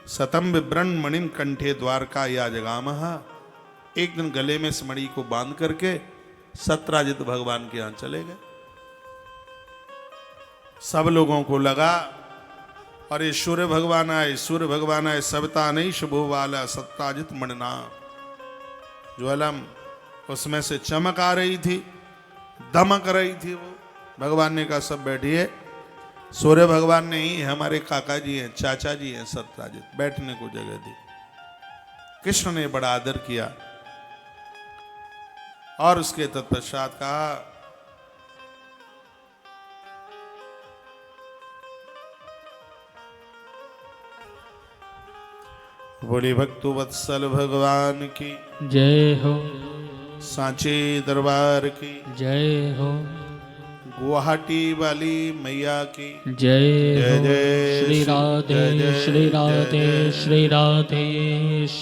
सतम विब्रण मणिम कंठे द्वारका या जगामह। एक दिन गले में इस मणि को बांध करके सत्राजित भगवान के यहां चले गए। सब लोगों को लगा और ये सूर्य भगवान आए, सूर्य भगवान आए, सबता नहीं शुभो वाला सत्राजित मणिना। ज्वलम उसमें से चमक आ रही थी, दमक रही थी वो। भगवान ने कहा सब बैठिए। सूर्य भगवान ने ही हमारे काका जी हैं, चाचा जी हैं सत्राजित, बैठने को जगह दी। कृष्ण ने बड़ा आदर किया और उसके तत्पश्चात कहा बोली भक्तु वत्सल भगवान की जय हो, सांचे दरबार की जय हो, गुवाहाटी वाली मैया की जय जय हो। जय श्री राधे, श्री राधे, श्री राधेश।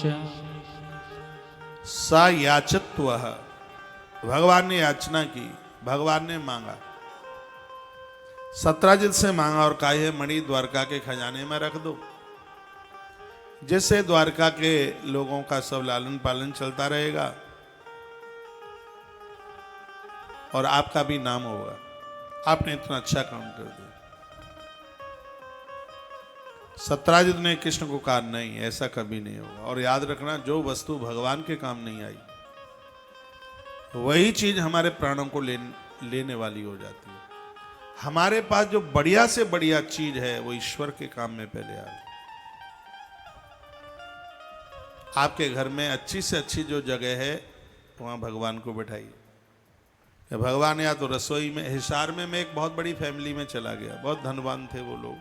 सा याचत्व। भगवान ने याचना की, भगवान ने मांगा, सत्राजित से मांगा और कहा यह मणि द्वारका के खजाने में रख दो, जिससे द्वारका के लोगों का सब लालन पालन चलता रहेगा और आपका भी नाम होगा। आपने इतना अच्छा काम कर दिया। सत्राजित ने कृष्ण को कहा नहीं, ऐसा कभी नहीं होगा। और याद रखना, जो वस्तु भगवान के काम नहीं आई वही चीज हमारे प्राणों को लेने वाली हो जाती है। हमारे पास जो बढ़िया से बढ़िया चीज है वो ईश्वर के काम में पहले आ गई। आपके घर में अच्छी से अच्छी जो जगह है वहां भगवान को बैठाइए। भगवान या तो रसोई में, हिसार में मैं एक बहुत बड़ी फैमिली में चला गया, बहुत धनवान थे वो लोग।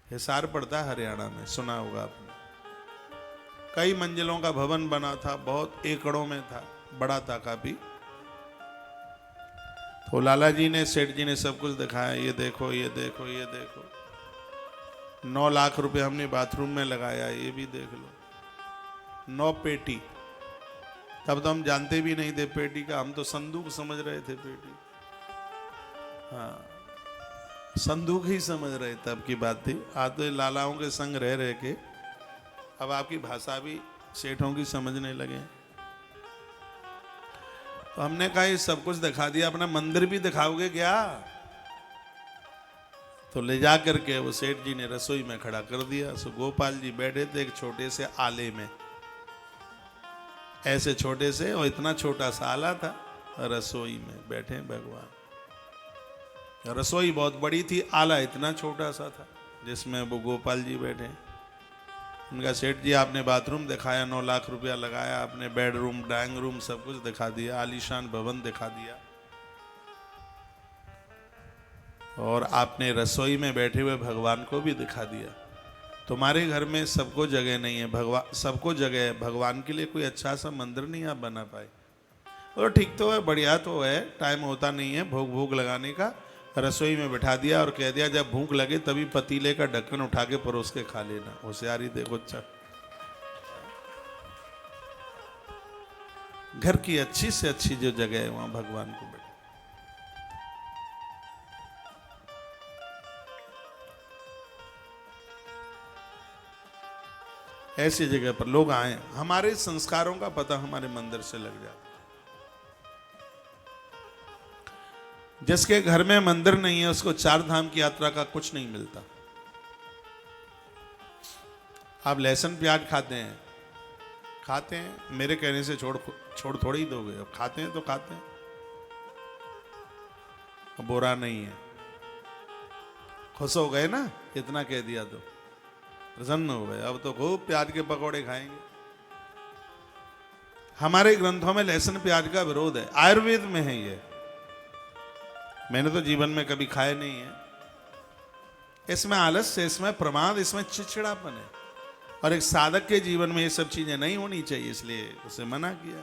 हिसार पड़ता है हरियाणा में, सुना होगा आपने। कई मंजिलों का भवन बना था, बहुत एकड़ों में था, बड़ा था काफी। तो लाला जी ने, सेठ जी ने सब कुछ दिखाया, ये देखो, ये देखो, ये देखो। 9 लाख रुपए हमने बाथरूम में लगाया, ये भी देख लो। 9 पेटी। तब तो हम जानते भी नहीं थे पेटी का, हम तो संदूक समझ रहे थे पेटी। हाँ, संदूक ही समझ रहे, तब की बात थी। आज तो लालाओं के संग रह रहे के अब आपकी भाषा भी सेठों की समझने लगे। तो हमने कहा ये सब कुछ दिखा दिया, अपना मंदिर भी दिखाओगे क्या? तो ले जा करके वो सेठ जी ने रसोई में खड़ा कर दिया। सो गोपाल जी बैठे थे एक छोटे से आले में, ऐसे छोटे से, और इतना छोटा सा आला था, रसोई में बैठे भगवान। रसोई बहुत बड़ी थी, आला इतना छोटा सा था जिसमें वो गोपाल जी बैठे। उनका सेठ जी आपने बाथरूम दिखाया, 9 लाख रुपया लगाया, आपने बेडरूम, ड्राइंग रूम सब कुछ दिखा दिया, आलीशान भवन दिखा दिया, और आपने रसोई में बैठे हुए भगवान को भी दिखा दिया। तुम्हारे घर में सबको जगह नहीं है, भगवान सबको जगह है, भगवान के लिए कोई अच्छा सा मंदिर नहीं आप बना पाए। और ठीक तो है, बढ़िया तो है, टाइम होता नहीं है भोग लगाने का। रसोई में बिठा दिया और कह दिया जब भूख लगे तभी पतीले का ढक्कन उठा के परोस के खा लेना। होशियारी देखो। अच्छा, घर की अच्छी से अच्छी जो जगह है वहां भगवान को बैठा। ऐसी जगह पर लोग आए, हमारे संस्कारों का पता हमारे मंदिर से लग जाता। जिसके घर में मंदिर नहीं है उसको 4 धाम की यात्रा का कुछ नहीं मिलता। आप लहसुन प्याज खाते हैं, मेरे कहने से छोड़ थोड़ी ही दोगे, अब खाते हैं तो खाते हैं, बुरा नहीं है। खुश हो गए ना, इतना कह दिया तो प्रसन्न हो गए, अब तो खूब प्याज के पकौड़े खाएंगे। हमारे ग्रंथों में लहसुन प्याज का विरोध है, आयुर्वेद में है ये। मैंने तो जीवन में कभी खाया नहीं है। इसमें आलस्य, इसमें प्रमाद, इसमें चिड़चिड़ापन है, और एक साधक के जीवन में ये सब चीजें नहीं होनी चाहिए, इसलिए उसे मना किया।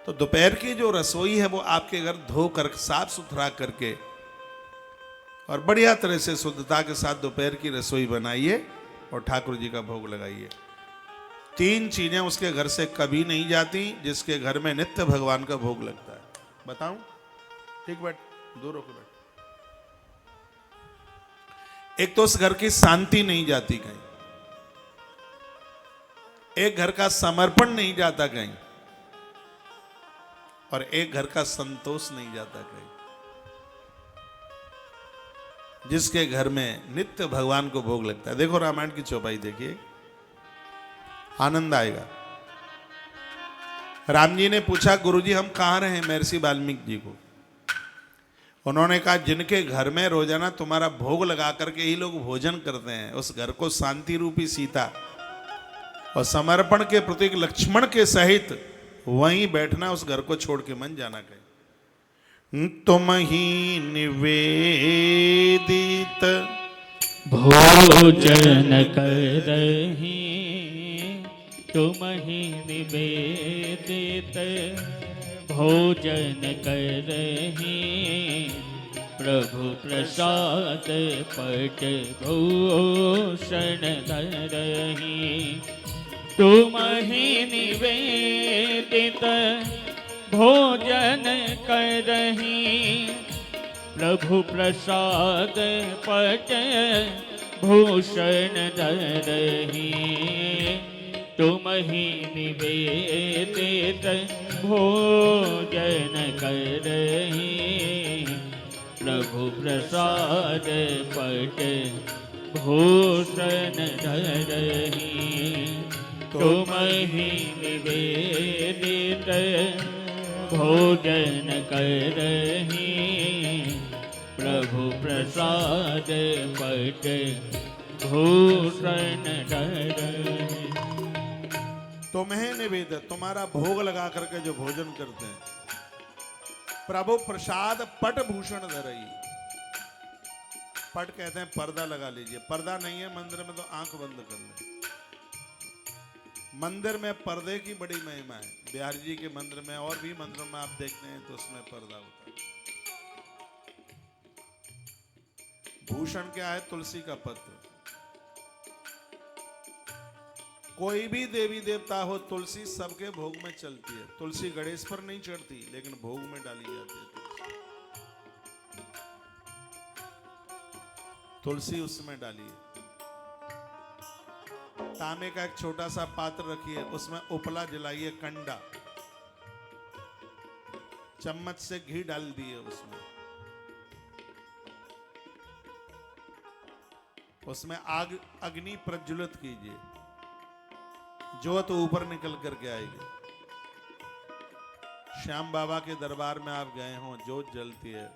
तो दोपहर की जो रसोई है वो आपके घर धोकर साफ सुथरा करके और बढ़िया तरह से शुद्धता के साथ दोपहर की रसोई बनाइए और ठाकुर जी का भोग लगाइए। 3 चीजें उसके घर से कभी नहीं जाती जिसके घर में नित्य भगवान का भोग लगता है। बताऊं? ठीक बैठ, दूर होकर बैठ। एक तो उस घर की शांति नहीं जाती कहीं, एक घर का समर्पण नहीं जाता कहीं, और एक घर का संतोष नहीं जाता कहीं। जिसके घर में नित्य भगवान को भोग लगता है। देखो रामायण की चौपाई देखिए, आनंद आएगा। राम जी ने पूछा, गुरुजी हम कहां रहे? महर्षि वाल्मीकि जी को। उन्होंने कहा, जिनके घर में रोजाना तुम्हारा भोग लगा करके ही लोग भोजन करते हैं, उस घर को शांति रूपी सीता और समर्पण के प्रतीक लक्ष्मण के सहित वहीं बैठना, उस घर को छोड़ के मन जाना कहीं। तुम ही निवेदित भोजन करहि, तुम ही निवेदित भोजन करहि, प्रभु प्रसाद पट भूषण धरहि। तुम ही निवेदित भोजन करहि, प्रभु प्रसाद पट भूषण धरहि। तुम ही निवेदित भोजन करहि, प्रभु प्रसाद पट भूषण धरहि। तुम ही निवेदित भोजन करहि, प्रभु प्रसाद पट भूषण धरहि। तुम्हें निवेदित, तुम्हारा भोग लगा करके जो भोजन करते हैं, प्रभु प्रसाद पट भूषण धरई। पट कहते हैं पर्दा लगा लीजिए। पर्दा नहीं है मंदिर में तो आंख बंद कर ले। मंदिर में पर्दे की बड़ी महिमा है। बिहारी जी के मंदिर में और भी मंदिरों में आप देखते हैं तो उसमें पर्दा होता है। भूषण क्या है? तुलसी का पत्र। कोई भी देवी देवता हो, तुलसी सबके भोग में चलती है। तुलसी गणेश पर नहीं चढ़ती, लेकिन भोग में डाली जाती है। तुलसी उसमें डालिए। तांबे का एक छोटा सा पात्र रखिए, उसमें उपला जलाइए, कंडा, चम्मच से घी डाल दिए उसमें आग अग्नि प्रज्वलित कीजिए, ज्योत ऊपर निकल करके आएगी। श्याम बाबा के दरबार में आप गए हो, ज्योत जलती है,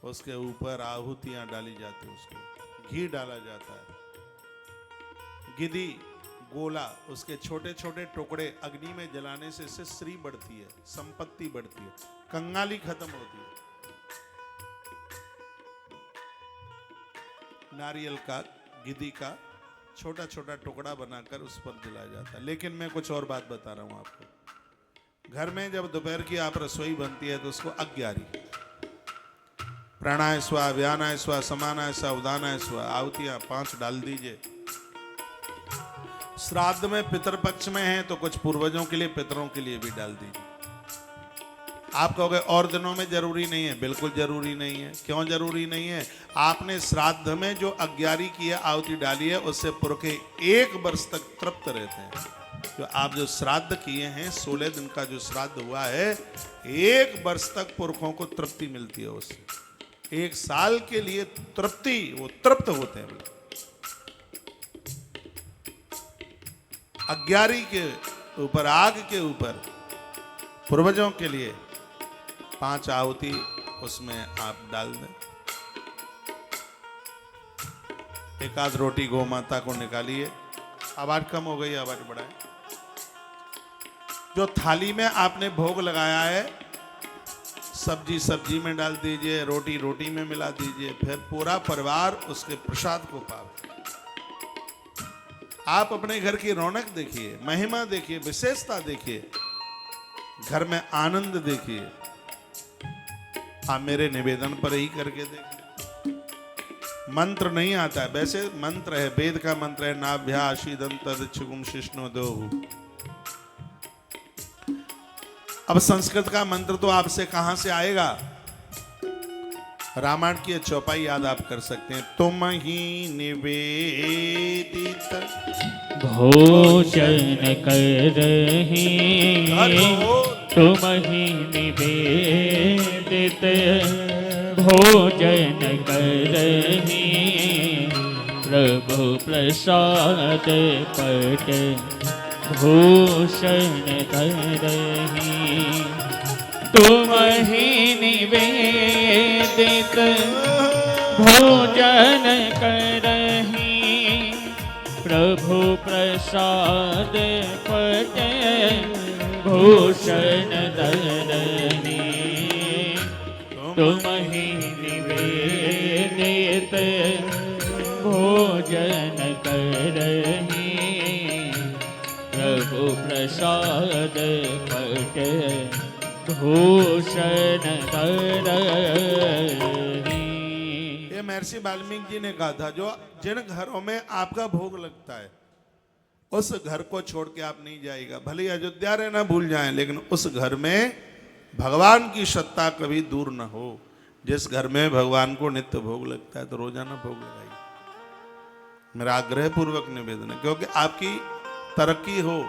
उसके ऊपर आहुतियां डाली जाती है, उसको घी डाला जाता है। गिदी, गोला, उसके छोटे छोटे टुकड़े अग्नि में जलाने से इससे श्री बढ़ती है, संपत्ति बढ़ती है, कंगाली खत्म होती है। नारियल का, गिदी का छोटा छोटा टुकड़ा बनाकर उस पर जलाया जाता है। लेकिन मैं कुछ और बात बता रहा हूं आपको। घर में जब दोपहर की आप रसोई बनती है तो उसको अग्यारी, प्राणाय स्वा, व्यानाय स्वा, समानाय स्वा, उदानाय स्वा, आहुतियां 5 डाल दीजिए। श्राद्ध में पितरपक्ष में है तो कुछ पूर्वजों के लिए, पितरों के लिए भी डाल दीजिए। आप कहोगे और दिनों में जरूरी नहीं है। बिल्कुल जरूरी नहीं है। क्यों जरूरी नहीं है? आपने श्राद्ध में जो अग्यारी की है, आहुति डाली है, उससे पुरखे 1 वर्ष तक तृप्त रहते हैं। जो आप जो श्राद्ध किए हैं, 16 दिन का जो श्राद्ध हुआ है, 1 वर्ष तक पुरखों को तृप्ति मिलती है उससे। 1 साल के लिए तृप्ति, वो तृप्त होते हैं। अग्यारी के ऊपर, आग के ऊपर पूर्वजों के लिए 5 आहुति उसमें आप डाल दें। 1 आध रोटी गौ माता को निकालिए। आवाज कम हो गई, आवाज बढ़ाएं। जो थाली में आपने भोग लगाया है, सब्जी सब्जी में डाल दीजिए, रोटी रोटी में मिला दीजिए, फिर पूरा परिवार उसके प्रसाद को पावे। आप अपने घर की रौनक देखिए, महिमा देखिए, विशेषता देखिए, घर में आनंद देखिए। आप मेरे निवेदन पर ही करके देखिए। मंत्र नहीं आता है, वैसे मंत्र है, वेद का मंत्र है, नाभ्याशीदं तदिच्छुगुम शिष्णु दोहु। अब संस्कृत का मंत्र तो आपसे कहां से आएगा? रामायण की चौपाई याद आप कर सकते हैं। तुम ही निवेदित भोजन करहि, तुम ही निवेदित भोजन करहि, प्रभु प्रसाद पट भूषण करहि, तुम ही निवेदित भोजन करहि, प्रभु प्रसाद पट भूषण करहि, तुम ही निवेदित भोजन करहि, प्रभु प्रसाद पट भूषण करहि। ये महर्षि वाल्मीकि जी ने कहा था, जो जिन घरों में आपका भोग लगता है उस घर को छोड़ के आप नहीं जाएगा। भले ही अयोध्या रहना भूल जाएं, लेकिन उस घर में भगवान की सत्ता कभी दूर न हो। जिस घर में भगवान को नित्य भोग लगता है तो रोजाना भोग लगाइए। मेरा आग्रह पूर्वक निवेदन है, क्योंकि आपकी तरक्की हो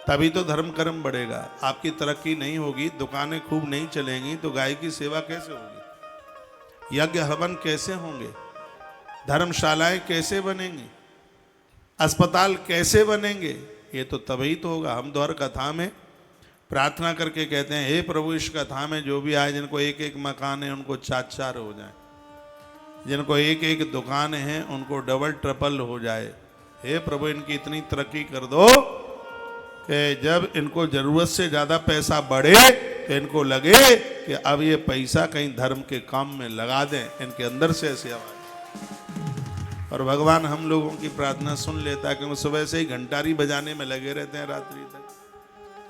तभी तो धर्म कर्म बढ़ेगा। आपकी तरक्की नहीं होगी, दुकानें खूब नहीं चलेंगी, तो गाय की सेवा कैसे होगी, यज्ञ हवन कैसे होंगे, धर्मशालाएं कैसे बनेंगी, अस्पताल कैसे बनेंगे? ये तो तभी तो होगा। हम द्वार कथा में प्रार्थना करके कहते हैं, हे प्रभु इस कथा में जो भी आए, जिनको एक एक मकान है उनको चार चार हो जाए, जिनको एक एक दुकान है उनको डबल ट्रिपल हो जाए। हे प्रभु इनकी इतनी तरक्की कर दो कि जब इनको जरूरत से ज्यादा पैसा बढ़े तो इनको लगे कि अब ये पैसा कहीं धर्म के काम में लगा दें। इनके अंदर से ऐसी आवाज, और भगवान हम लोगों की प्रार्थना सुन लेता है, क्योंकि सुबह से ही घंटारी बजाने में लगे रहते हैं रात्रि तक।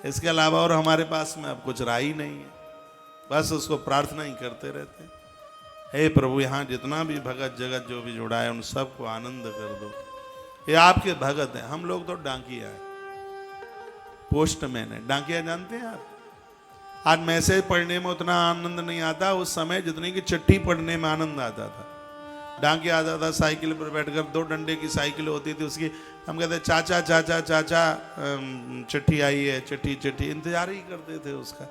इसके अलावा और हमारे पास में अब कुछ रहा ही नहीं है, बस उसको प्रार्थना ही करते रहते हैं। हे प्रभु यहाँ जितना भी भगत जगत जो भी जुड़ा है उन सबको आनंद कर दो। ये आपके भगत हैं, हम लोग तो डाकिया है, पोस्टमैन है। डाकिया जानते हैं आप? आज मैसेज पढ़ने में उतना आनंद नहीं आता उस समय जितनी की चिट्ठी पढ़ने में आनंद आता था। डाकिया आता था, साइकिल पर बैठकर, 2 डंडे की साइकिल होती थी उसकी, हम कहते चाचा चाचा चाचा चिट्ठी आई है, चिट्ठी चिट्ठी, इंतजार ही करते थे उसका।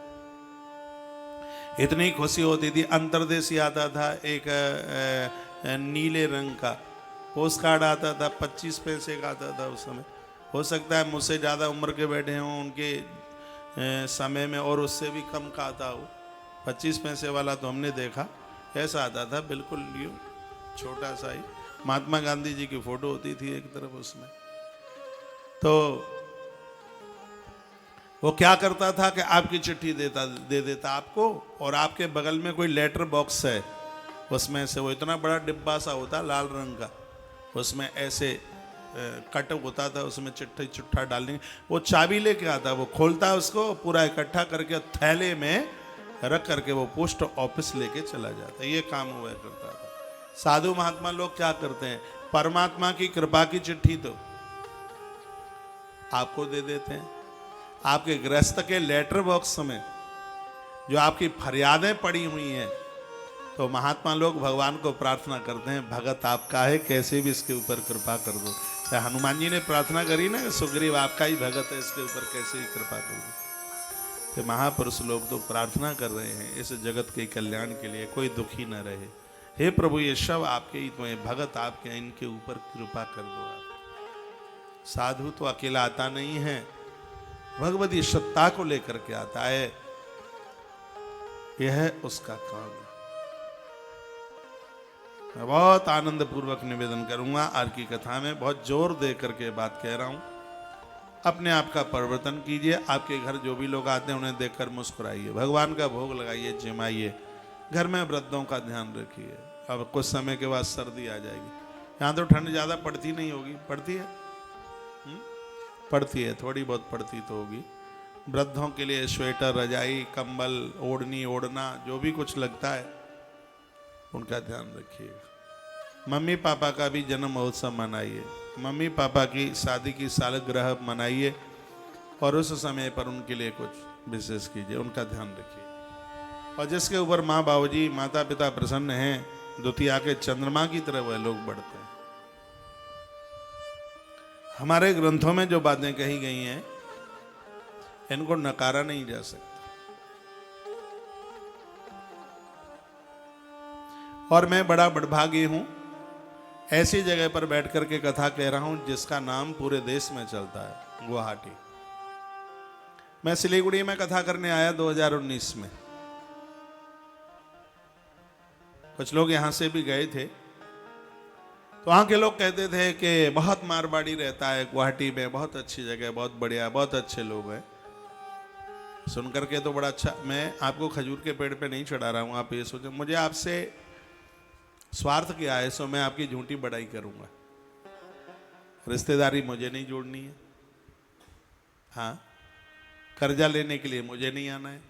इतनी खुशी होती थी। अंतरदेशी आता था एक नीले रंग का पोस्ट कार्ड आता था, 25 पैसे का आता था उस समय। हो सकता है मुझसे ज़्यादा उम्र के बैठे हों उनके समय में और उससे भी कम का आता हो। 25 पैसे वाला तो हमने देखा, ऐसा आता था बिल्कुल न्यू, छोटा सा ही। महात्मा गांधी जी की फोटो होती थी एक तरफ उसमें। तो वो क्या करता था कि आपकी चिट्ठी दे देता आपको, और आपके बगल में कोई लेटर बॉक्स है, उसमें से वो इतना बड़ा डिब्बा सा होता लाल रंग का, उसमें ऐसे कट होता था, उसमें चिट्ठी चुट्ठा डालने, वो चाबी लेके आता, वो खोलता उसको पूरा इकट्ठा करके थैले में रख करके वो पोस्ट ऑफिस लेके चला जाता। ये काम हुआ करता था। साधु महात्मा लोग क्या करते हैं, परमात्मा की कृपा की चिट्ठी तो आपको दे देते हैं। आपके गृहस्थ के लेटर बॉक्स में जो आपकी फरियादें पड़ी हुई हैं, तो महात्मा लोग भगवान को प्रार्थना करते हैं, भगत आपका है, कैसे भी इसके ऊपर कृपा कर दो। हनुमान जी ने प्रार्थना करी ना, सुग्रीव आपका ही भगत है, इसके ऊपर कैसे ही कृपा कर दो। तो महापुरुष लोग तो प्रार्थना कर रहे हैं इस जगत के कल्याण के लिए, कोई दुखी न रहे। हे प्रभु ये सब आपके ही तो हैं, भगत आपके, इनके ऊपर कृपा कर दो आप। साधु तो अकेला आता नहीं है, भगवती सत्ता को लेकर के आता है, यह है उसका काम है। मैं बहुत आनंद पूर्वक निवेदन करूंगा। आज की कथा में बहुत जोर दे करके बात कह रहा हूं। अपने आप का परिवर्तन कीजिए। आपके घर जो भी लोग आते हैं उन्हें देखकर मुस्कुराइए, भगवान का भोग लगाइए, जिमाइए, घर में वृद्धों का ध्यान रखिए। अब कुछ समय के बाद सर्दी आ जाएगी। यहाँ तो ठंड ज़्यादा पड़ती नहीं होगी, पड़ती है? पड़ती है, थोड़ी बहुत पड़ती तो होगी। वृद्धों के लिए स्वेटर, रजाई, कंबल, ओढ़नी, ओढ़ना, जो भी कुछ लगता है उनका ध्यान रखिएगा। मम्मी पापा का भी जन्म महोत्सव मनाइए, मम्मी पापा की शादी की सालगिरह मनाइए और उस समय पर उनके लिए कुछ विशेष कीजिए, उनका ध्यान रखिए। और जिसके ऊपर माँ बाबूजी माता पिता प्रसन्न हैं, द्वितीया के चंद्रमा की तरह वह लोग बढ़ते हैं। हमारे ग्रंथों में जो बातें कही गई हैं इनको नकारा नहीं जा सकता। और मैं बड़ा बड़भागी हूं ऐसी जगह पर बैठ करके कथा कह रहा हूं जिसका नाम पूरे देश में चलता है, गुवाहाटी। मैं सिलीगुड़ी में कथा करने आया 2019 में। कुछ लोग यहां से भी गए थे, तो वहां के लोग कहते थे कि बहुत मारवाड़ी रहता है गुवाहाटी में, बहुत अच्छी जगह, बहुत बढ़िया, बहुत अच्छे लोग हैं। सुन करके तो बड़ा अच्छा। मैं आपको खजूर के पेड़ पे नहीं चढ़ा रहा हूं, आप ये सोचें मुझे आपसे स्वार्थ क्या है, सो मैं आपकी झूठी बड़ाई करूंगा। रिश्तेदारी मुझे नहीं जोड़नी है, हाँ, कर्जा लेने के लिए मुझे नहीं आना है,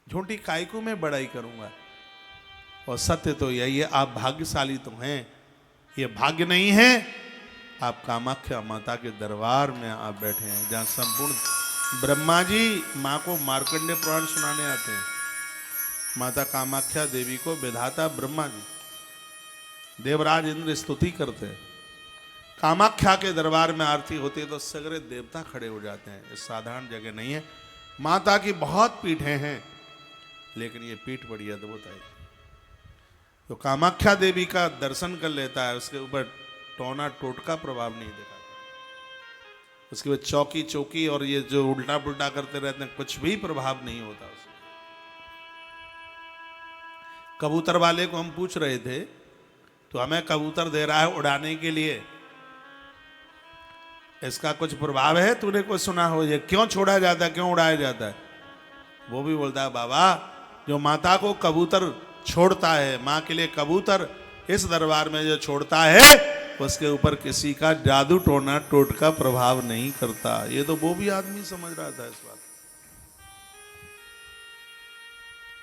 झूठी काय को मैं बड़ाई करूंगा। और सत्य तो यही है, आप भाग्यशाली तो हैं, ये भाग्य नहीं है, आप कामाख्या माता के दरबार में आप बैठे हैं, जहां संपूर्ण ब्रह्मा जी माँ को मार्कंडेय पुराण सुनाने आते हैं, माता कामाख्या देवी को विधाता ब्रह्मा जी, देवराज इंद्र स्तुति करते हैं। कामाख्या के दरबार में आरती होती है तो सगरे देवता खड़े हो जाते हैं। ये साधारण जगह नहीं है, माता की बहुत पीठें हैं, लेकिन ये पीठ बड़ी अद्भुत है। तो कामाख्या देवी का दर्शन कर लेता है, उसके ऊपर टोना टोटका प्रभाव नहीं दिखाता, उसके बाद चौकी चौकी और ये जो उल्टा पुल्टा करते रहते हैं कुछ भी प्रभाव नहीं होता उसमें। कबूतर वाले को हम पूछ रहे थे, तो हमें कबूतर दे रहा है उड़ाने के लिए, इसका कुछ प्रभाव है? तूने कुछ सुना हो ये क्यों छोड़ा जाता है, क्यों उड़ाया जाता है? वो भी बोलता है बाबा, जो माता को कबूतर छोड़ता है, माँ के लिए कबूतर इस दरबार में जो छोड़ता है उसके ऊपर किसी का जादू टोना टोटका प्रभाव नहीं करता। ये तो वो भी आदमी समझ रहा था इस बात।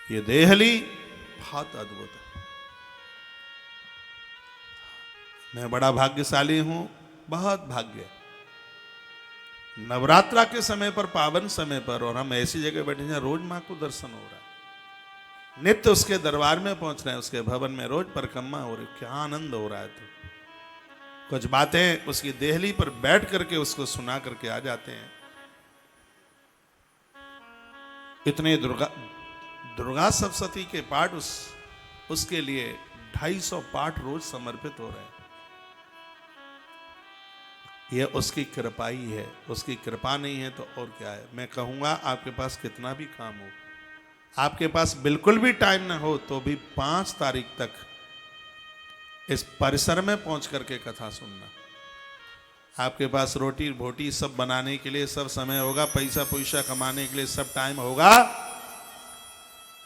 ये देहली बहुत अद्भुत है। मैं बड़ा भाग्यशाली हूं, बहुत भाग्य। नवरात्रा के समय पर, पावन समय पर, और हम ऐसी जगह बैठे हैं रोज मां को दर्शन हो रहा है, नित्य उसके दरबार में पहुंच रहे हैं, उसके भवन में रोज परिक्रमा हो रही, क्या आनंद हो रहा है। तो कुछ बातें उसकी देहली पर बैठ करके उसको सुना करके आ जाते हैं। इतने दुर्गा सप्तशती के पाठ उसके लिए 250 पाठ रोज समर्पित हो रहे हैं। यह उसकी कृपा ही है, उसकी कृपा नहीं है तो और क्या है। मैं कहूंगा आपके पास कितना भी काम हो, आपके पास बिल्कुल भी टाइम ना हो, तो भी 5 तारीख तक इस परिसर में पहुंच करके कथा सुनना। आपके पास रोटी भोटी सब बनाने के लिए सब समय होगा, पैसा पैसा कमाने के लिए सब टाइम होगा,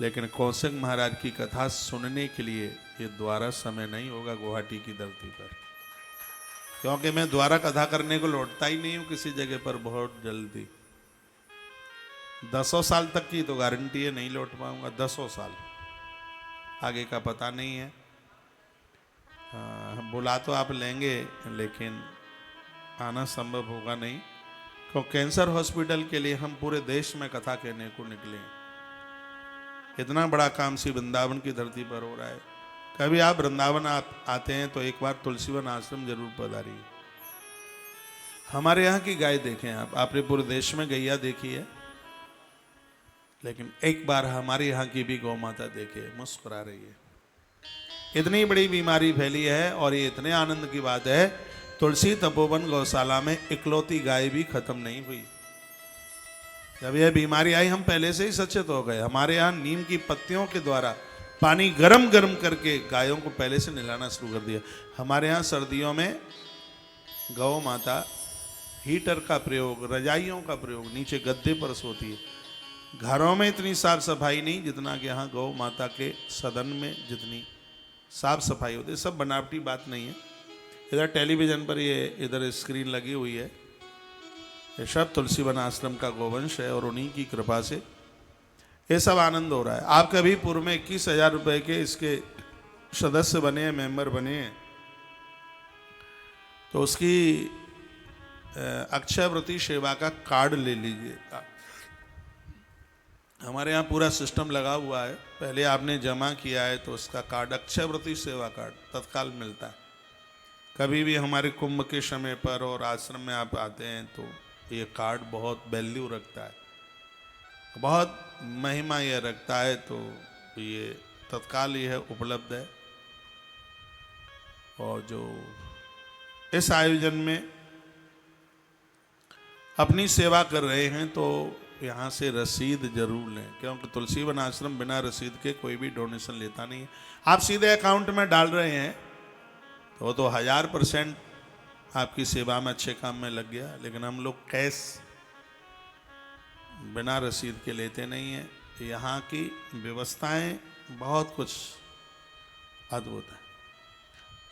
लेकिन कौशिक महाराज की कथा सुनने के लिए ये द्वारा समय नहीं होगा गुवाहाटी की धरती पर। क्योंकि मैं द्वारा कथा करने को लौटता ही नहीं हूं किसी जगह पर बहुत जल्दी। 10 साल तक की तो गारंटी है, नहीं लौट पाऊंगा। 10 साल आगे का पता नहीं है। बुला तो आप लेंगे लेकिन आना संभव होगा नहीं, क्योंकि कैंसर हॉस्पिटल के लिए हम पूरे देश में कथा कहने को निकले। इतना बड़ा काम श्री वृंदावन की धरती पर हो रहा है। कभी आप वृंदावन आते हैं तो एक बार तुलसीवन आश्रम जरूर पधारिए। हमारे यहाँ की गाय देखें आप, आपने पूरे देश में गैया देखी है, लेकिन एक बार हमारे यहाँ की भी गौ माता देखे, मुस्कुरा रही है। इतनी बड़ी बीमारी फैली है और ये इतने आनंद की बात है, तुलसी तपोवन गौशाला में इकलौती गाय भी खत्म नहीं हुई। जब यह बीमारी आई हम पहले से ही सचेत हो गए। हमारे यहाँ नीम की पत्तियों के द्वारा पानी गरम गरम करके गायों को पहले से नहलाना शुरू कर दिया। हमारे यहाँ सर्दियों में गौ माता हीटर का प्रयोग, रजाइयों का प्रयोग, नीचे गद्दे पर सोती है। घरों में इतनी साफ सफाई नहीं जितना कि यहाँ गौ माता के सदन में जितनी साफ सफाई होती है। सब बनावटी बात नहीं है। इधर टेलीविजन पर ये इधर स्क्रीन लगी हुई है, ये सब तुलसी वन आश्रम का गोवंश है और उन्हीं की कृपा से ये सब आनंद हो रहा है। आप कभी पूर्व में 21,000 रुपए के इसके सदस्य बने हैं, मेंबर बने हैं, तो उसकी अक्षय व्रती सेवा का कार्ड ले लीजिए। हमारे यहाँ पूरा सिस्टम लगा हुआ है। पहले आपने जमा किया है तो उसका कार्ड, अक्षय व्रती सेवा कार्ड तत्काल मिलता है। कभी भी हमारे कुंभ के समय पर और आश्रम में आप आते हैं तो ये कार्ड बहुत वैल्यू रखता है, बहुत महिमा ये रखता है। तो ये तत्काल यह उपलब्ध है। और जो इस आयोजन में अपनी सेवा कर रहे हैं तो यहाँ से रसीद जरूर लें, क्योंकि तुलसी वन आश्रम बिना रसीद के कोई भी डोनेशन लेता नहीं है। आप सीधे अकाउंट में डाल रहे हैं तो 1000% आपकी सेवा में अच्छे काम में लग गया, लेकिन हम लोग कैश बिना रसीद के लेते नहीं हैं। यहाँ की व्यवस्थाएं बहुत कुछ अद्भुत है।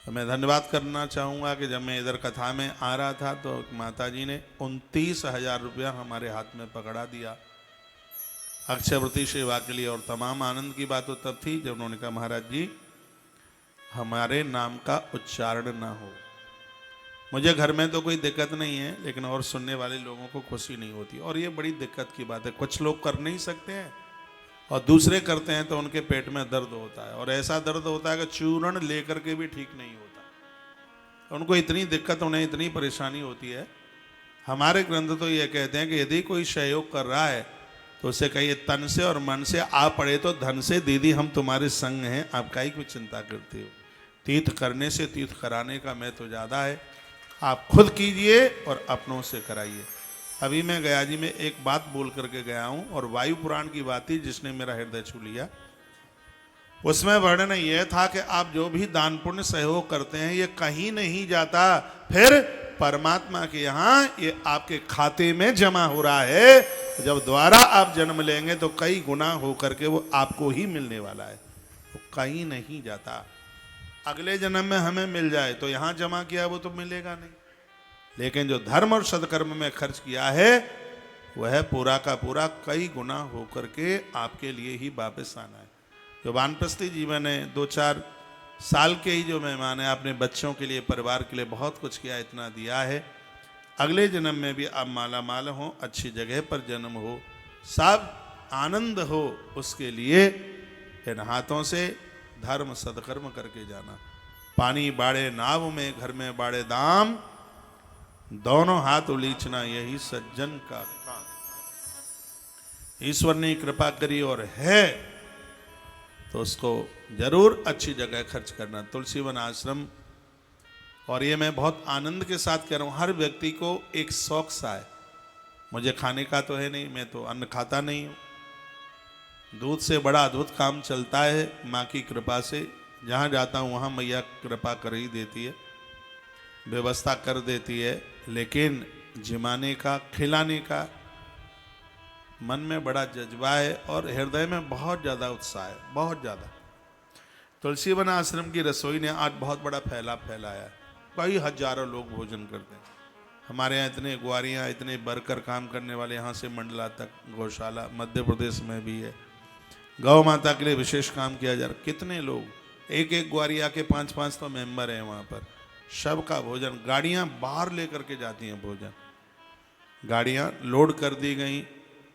तो मैं धन्यवाद करना चाहूँगा कि जब मैं इधर कथा में आ रहा था तो माता जी ने 29,000 रुपया हमारे हाथ में पकड़ा दिया अक्षय व्रती सेवा के लिए। और तमाम आनंद की बात तो तब थी जब उन्होंने कहा महाराज जी हमारे नाम का उच्चारण ना हो। मुझे घर में तो कोई दिक्कत नहीं है, लेकिन और सुनने वाले लोगों को खुशी नहीं होती, और ये बड़ी दिक्कत की बात है। कुछ लोग कर नहीं सकते हैं और दूसरे करते हैं तो उनके पेट में दर्द होता है, और ऐसा दर्द होता है कि चूर्ण लेकर के भी ठीक नहीं होता। उनको इतनी दिक्कत, उन्हें इतनी परेशानी होती है। हमारे ग्रंथ तो ये कहते हैं कि यदि कोई सहयोग कर रहा है तो उसे कहिए तन से और मन से, आ पड़े तो धन से, दीदी हम तुम्हारे संग हैं, आप काहे की चिंता करते हो। तीर्थ करने से तीर्थ कराने का महत्व तो ज़्यादा है। आप खुद कीजिए और अपनों से कराइए। अभी मैं गया जी में एक बात बोल करके गया हूँ, और वायु पुराण की बात थी जिसने मेरा हृदय छू लिया। उसमें वर्णन यह था कि आप जो भी दान पुण्य सहयोग करते हैं ये कहीं नहीं जाता, फिर परमात्मा के यहाँ ये आपके खाते में जमा हो रहा है। जब दोबारा आप जन्म लेंगे तो कई गुना हो करके वो आपको ही मिलने वाला है, वो कहीं नहीं जाता। अगले जन्म में हमें मिल जाए तो यहाँ जमा किया वो तो मिलेगा नहीं, लेकिन जो धर्म और सदकर्म में खर्च किया है वह पूरा का पूरा कई गुना होकर के आपके लिए ही वापस आना है। जो वानप्रस्थी जीवन है, 2-4 साल के ही जो मेहमान है, अपने बच्चों के लिए, परिवार के लिए बहुत कुछ किया, इतना दिया है। अगले जन्म में भी आप माला माल हो, अच्छी जगह पर जन्म हो, सब आनंद हो, उसके लिए इन हाथों से धर्म सदकर्म करके जाना। पानी बाड़े नाव में, घर में बाड़े दाम, दोनों हाथ उलीचना, यही सज्जन का काम। ईश्वर ने कृपा करी और है तो उसको जरूर अच्छी जगह खर्च करना। तुलसी वन आश्रम, और ये मैं बहुत आनंद के साथ कह रहा हूँ, हर व्यक्ति को एक शौक सा है। मुझे खाने का तो है नहीं, मैं तो अन्न खाता नहीं हूँ। दूध से बड़ा अद्भुत काम चलता है माँ की कृपा से। जहाँ जाता हूँ वहाँ मैया कृपा कर ही देती है, व्यवस्था कर देती है, लेकिन जिमाने का, खिलाने का मन में बड़ा जज्बा है और हृदय में बहुत ज़्यादा उत्साह है, बहुत ज़्यादा। तुलसी वन आश्रम की रसोई ने आज बहुत बड़ा फैलाया है। कई हजारों लोग भोजन करते हैं। हमारे यहाँ इतने ग्वारियाँ, इतने बरकर काम करने वाले, यहाँ से मंडला तक गौशाला मध्य प्रदेश में भी है। गौ माता के लिए विशेष काम किया जा रहा। कितने लोग, एक एक ग्वारिया के 5-5 तो मेंबर हैं वहाँ पर। सबका भोजन, गाड़ियाँ बाहर लेकर के जाती हैं भोजन, गाड़ियाँ लोड कर दी गई,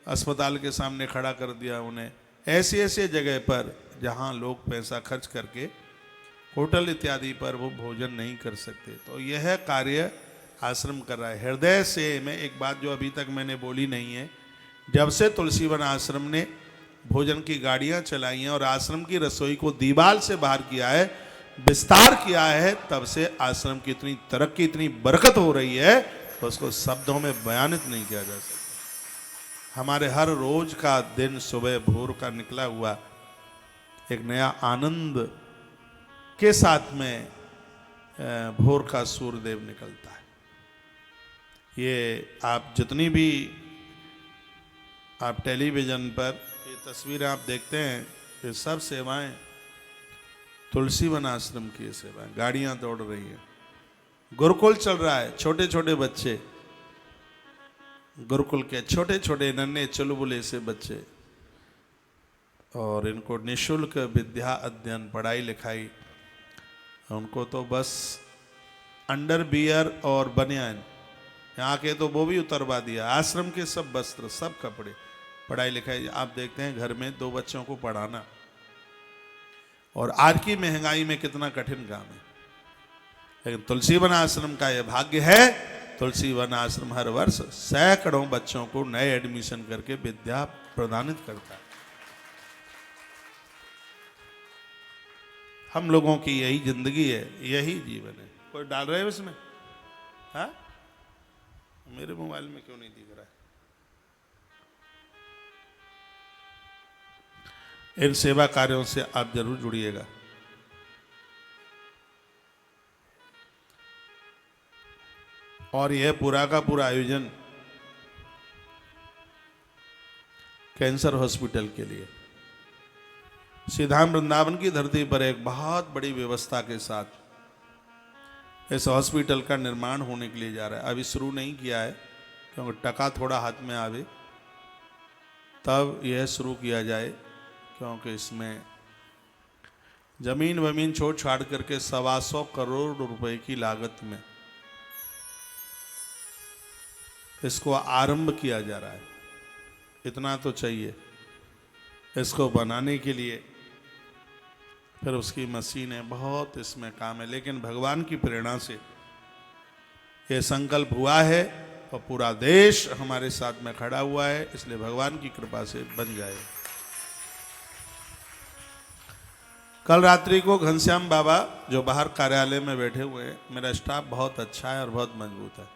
अस्पताल के सामने खड़ा कर दिया उन्हें। ऐसे ऐसे जगह पर जहाँ लोग पैसा खर्च करके होटल इत्यादि पर वो भोजन नहीं कर सकते, तो यह कार्य आश्रम कर रहा है। हृदय से मैं एक बात जो अभी तक मैंने बोली नहीं है, जब से तुलसी वन आश्रम ने भोजन की गाड़ियाँ चलाई हैं और आश्रम की रसोई को दीवाल से बाहर किया है, विस्तार किया है, तब से आश्रम की इतनी तरक्की, इतनी बरकत हो रही है तो उसको शब्दों में बयानित नहीं किया जा सकता। हमारे हर रोज का दिन सुबह भोर का निकला हुआ एक नया आनंद के साथ में भोर का सूर्यदेव निकलता है। ये आप जितनी भी आप टेलीविज़न पर ये तस्वीरें आप देखते हैं, ये सब सेवाएं तुलसी वन आश्रम की ये सेवाएं। गाड़ियां दौड़ रही हैं, गुरुकुल चल रहा है, छोटे छोटे बच्चे, गुरुकुल के छोटे छोटे नन्हे चुलबुले से बच्चे, और इनको निशुल्क विद्या अध्ययन पढ़ाई लिखाई। उनको तो बस अंडरवियर और बनियान, यहाँ के तो वो भी उतरवा दिया, आश्रम के सब वस्त्र सब कपड़े, पढ़ाई लिखाई। आप देखते हैं घर में 2 बच्चों को पढ़ाना, और आज की महंगाई में कितना कठिन काम है, लेकिन तुलसी वन आश्रम का यह भाग्य है। तुलसी वन आश्रम हर वर्ष सैकड़ों बच्चों को नए एडमिशन करके विद्या प्रदानित करता है। हम लोगों की यही जिंदगी है, यही जीवन है। कोई डाल रहे है उसमें? हाँ, मेरे मोबाइल में क्यों नहीं दिख रहा है? इन सेवा कार्यों से आप जरूर जुड़िएगा। और यह पूरा का पूरा आयोजन कैंसर हॉस्पिटल के लिए सीधाम वृंदावन की धरती पर एक बहुत बड़ी व्यवस्था के साथ इस हॉस्पिटल का निर्माण होने के लिए जा रहा है। अभी शुरू नहीं किया है, क्योंकि टका थोड़ा हाथ में आवे तब यह शुरू किया जाए, क्योंकि इसमें जमीन वमीन छोड़ छाड़ करके 125 करोड़ रुपए की लागत में इसको आरंभ किया जा रहा है। इतना तो चाहिए इसको बनाने के लिए, फिर उसकी मशीनें, बहुत इसमें काम है। लेकिन भगवान की प्रेरणा से ये संकल्प हुआ है और पूरा देश हमारे साथ में खड़ा हुआ है, इसलिए भगवान की कृपा से बन जाए। कल रात्रि को घनश्याम बाबा जो बाहर कार्यालय में बैठे हुए हैं, मेरा स्टाफ बहुत अच्छा है और बहुत मजबूत है।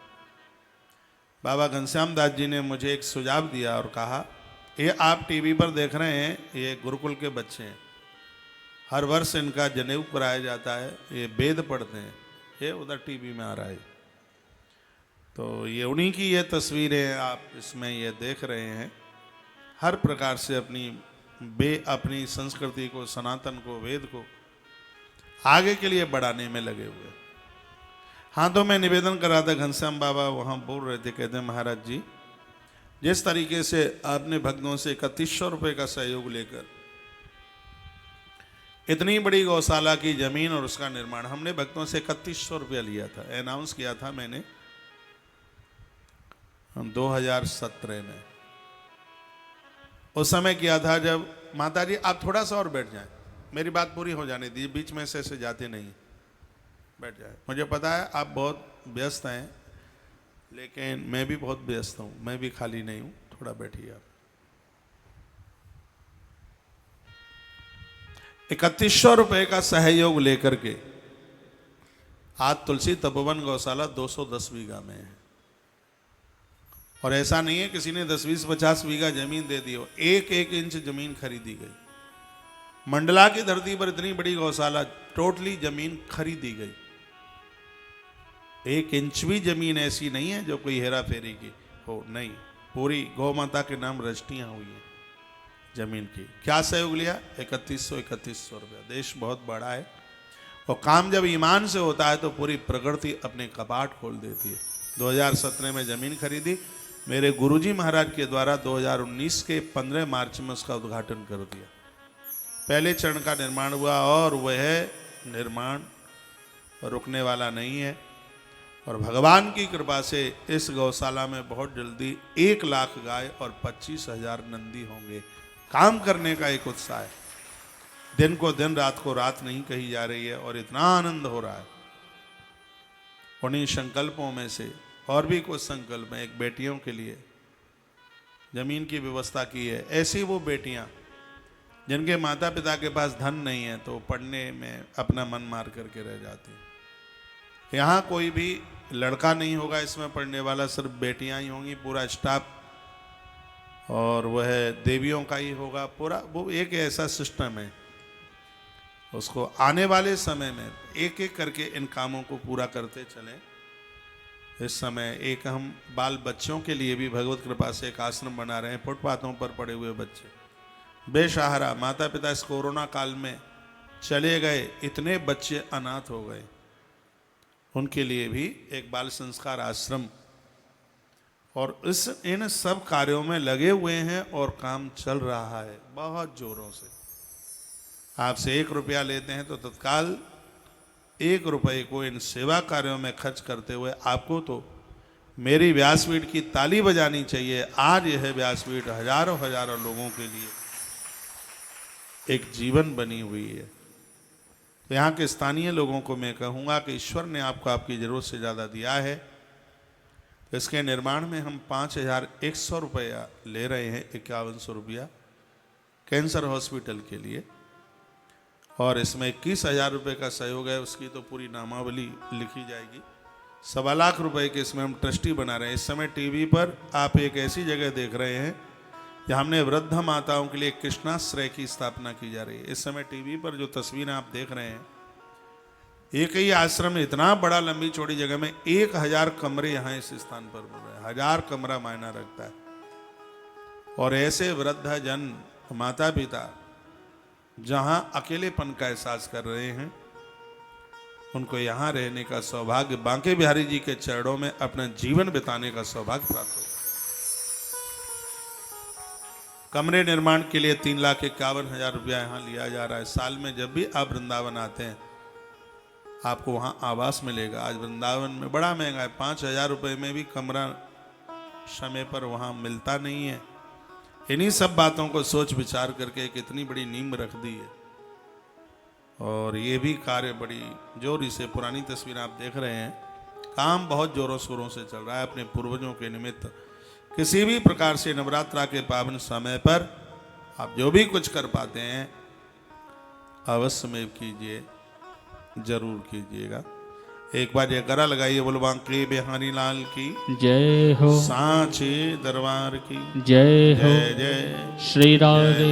बाबा घनश्याम दास जी ने मुझे एक सुझाव दिया और कहा, ये आप टीवी पर देख रहे हैं, ये गुरुकुल के बच्चे हैं, हर वर्ष इनका जनेऊ कराया जाता है, ये वेद पढ़ते हैं, ये उधर टीवी में आ रहा है। तो ये उन्हीं की ये तस्वीरें आप इसमें ये देख रहे हैं। हर प्रकार से अपनी संस्कृति को, सनातन को, वेद को आगे के लिए बढ़ाने में लगे हुए। हाँ, तो मैं निवेदन कर रहा था, घनश्याम बाबा वहाँ बोल रहे थे, कहते हैं महाराज जी, जिस तरीके से आपने भक्तों से 3100 रुपये का सहयोग लेकर इतनी बड़ी गौशाला की जमीन और उसका निर्माण, हमने भक्तों से 3100 रुपया लिया था, अनाउंस किया था मैंने 2017 में। उस समय किया था जब, माता जी आप थोड़ा सा और बैठ जाएं, मेरी बात पूरी हो जाने दीजिए, बीच में से ऐसे जाते नहीं, बैठ जाए। मुझे पता है आप बहुत व्यस्त हैं, लेकिन मैं भी बहुत व्यस्त हूँ, मैं भी खाली नहीं हूँ, थोड़ा बैठिए आप। 3100 रुपये का सहयोग लेकर के आज तुलसी तपोवन गौशाला 210 बीघा में है। और ऐसा नहीं है किसी ने 10, 20, 50 बीघा जमीन दे दी हो, 1-1 इंच जमीन खरीदी गई। मंडला की धरती पर इतनी बड़ी गौशाला, टोटली जमीन खरीदी गई। 1 इंच भी जमीन ऐसी नहीं है जो कोई हेरा फेरी की हो, नहीं, पूरी गौ माता के नाम रजिस्ट्रियां हुई हैं जमीन की। क्या सहयोग लिया? 3100 रुपया। देश बहुत बड़ा है, और काम जब ईमान से होता है तो पूरी प्रकृति अपने कपाट खोल देती है। 2017 में जमीन खरीदी, मेरे गुरुजी महाराज के द्वारा 2019 के 15 मार्च में उसका उद्घाटन कर दिया। पहले चरण का निर्माण हुआ, और वह निर्माण रुकने वाला नहीं है। और भगवान की कृपा से इस गौशाला में बहुत जल्दी 1 लाख गाय और 25,000 नंदी होंगे। काम करने का एक उत्साह है, दिन को दिन, रात को रात नहीं कही जा रही है, और इतना आनंद हो रहा है। उन्हीं संकल्पों में से और भी कुछ संकल्प हैं। एक बेटियों के लिए जमीन की व्यवस्था की है। ऐसी वो बेटियां जिनके माता पिता के पास धन नहीं है, तो पढ़ने में अपना मन मार करके रह जाती हैं। यहाँ कोई भी लड़का नहीं होगा इसमें पढ़ने वाला, सिर्फ बेटियां ही होंगी, पूरा स्टाफ, और वह देवियों का ही होगा पूरा। वो एक ऐसा सिस्टम है, उसको आने वाले समय में एक एक करके इन कामों को पूरा करते चलें, इस समय एक हम बाल बच्चों के लिए भी भगवत कृपा से एक आश्रम बना रहे हैं। फुटपाथों पर पड़े हुए बच्चे बेसहारा, माता पिता इस कोरोना काल में चले गए, इतने बच्चे अनाथ हो गए, उनके लिए भी एक बाल संस्कार आश्रम, और इन सब कार्यों में लगे हुए हैं और काम चल रहा है बहुत जोरों से। आपसे 1 रुपया लेते हैं तो तत्काल 1 रुपये को इन सेवा कार्यों में खर्च करते हुए आपको तो मेरी व्यासपीठ की ताली बजानी चाहिए। आज यह व्यासपीठ हजारों हजारों लोगों के लिए एक जीवन बनी हुई है। तो यहाँ के स्थानीय लोगों को मैं कहूँगा कि ईश्वर ने आपको आपकी ज़रूरत से ज़्यादा दिया है, तो इसके निर्माण में हम 5100 रुपया ले रहे हैं, 5100 रुपया कैंसर हॉस्पिटल के लिए, और इसमें 21,000 रुपये का सहयोग है, उसकी तो पूरी नामावली लिखी जाएगी। 1.25 लाख रुपए के इसमें हम ट्रस्टी बना रहे हैं। इस समय टीवी पर आप एक ऐसी जगह देख रहे हैं जहाँ हमने वृद्ध माताओं के लिए कृष्णाश्रय की स्थापना की जा रही है। इस समय टीवी पर जो तस्वीरें आप देख रहे हैं, एक ही आश्रम इतना बड़ा लंबी चौड़ी जगह में 1000 कमरे यहाँ इस स्थान पर बन रहे हैं। 1000 कमरा मायना रखता है। और ऐसे वृद्ध जन माता पिता जहाँ अकेलेपन का एहसास कर रहे हैं, उनको यहाँ रहने का सौभाग्य, बांके बिहारी जी के चरणों में अपना जीवन बिताने का सौभाग्य प्राप्त होगा। कमरे निर्माण के लिए 3,51,000 रुपया यहाँ लिया जा रहा है। साल में जब भी आप वृंदावन आते हैं आपको वहाँ आवास मिलेगा। आज वृंदावन में बड़ा महंगा है, 5,000 रुपये में भी कमरा समय पर वहाँ मिलता नहीं है। इन्हीं सब बातों को सोच विचार करके एक इतनी बड़ी नींव रख दी है, और ये भी कार्य बड़ी जोरी से, पुरानी तस्वीर आप देख रहे हैं, काम बहुत जोरों शोरों से चल रहा है। अपने पूर्वजों के निमित्त किसी भी प्रकार से नवरात्रा के पावन समय पर आप जो भी कुछ कर पाते हैं अवश्य में कीजिए, जरूर कीजिएगा। एक बार ये गरा लगाइए, बोलो बांके बिहारी लाल की जय हो, सांचे दरबार की जय हो। जय जय श्री राधे।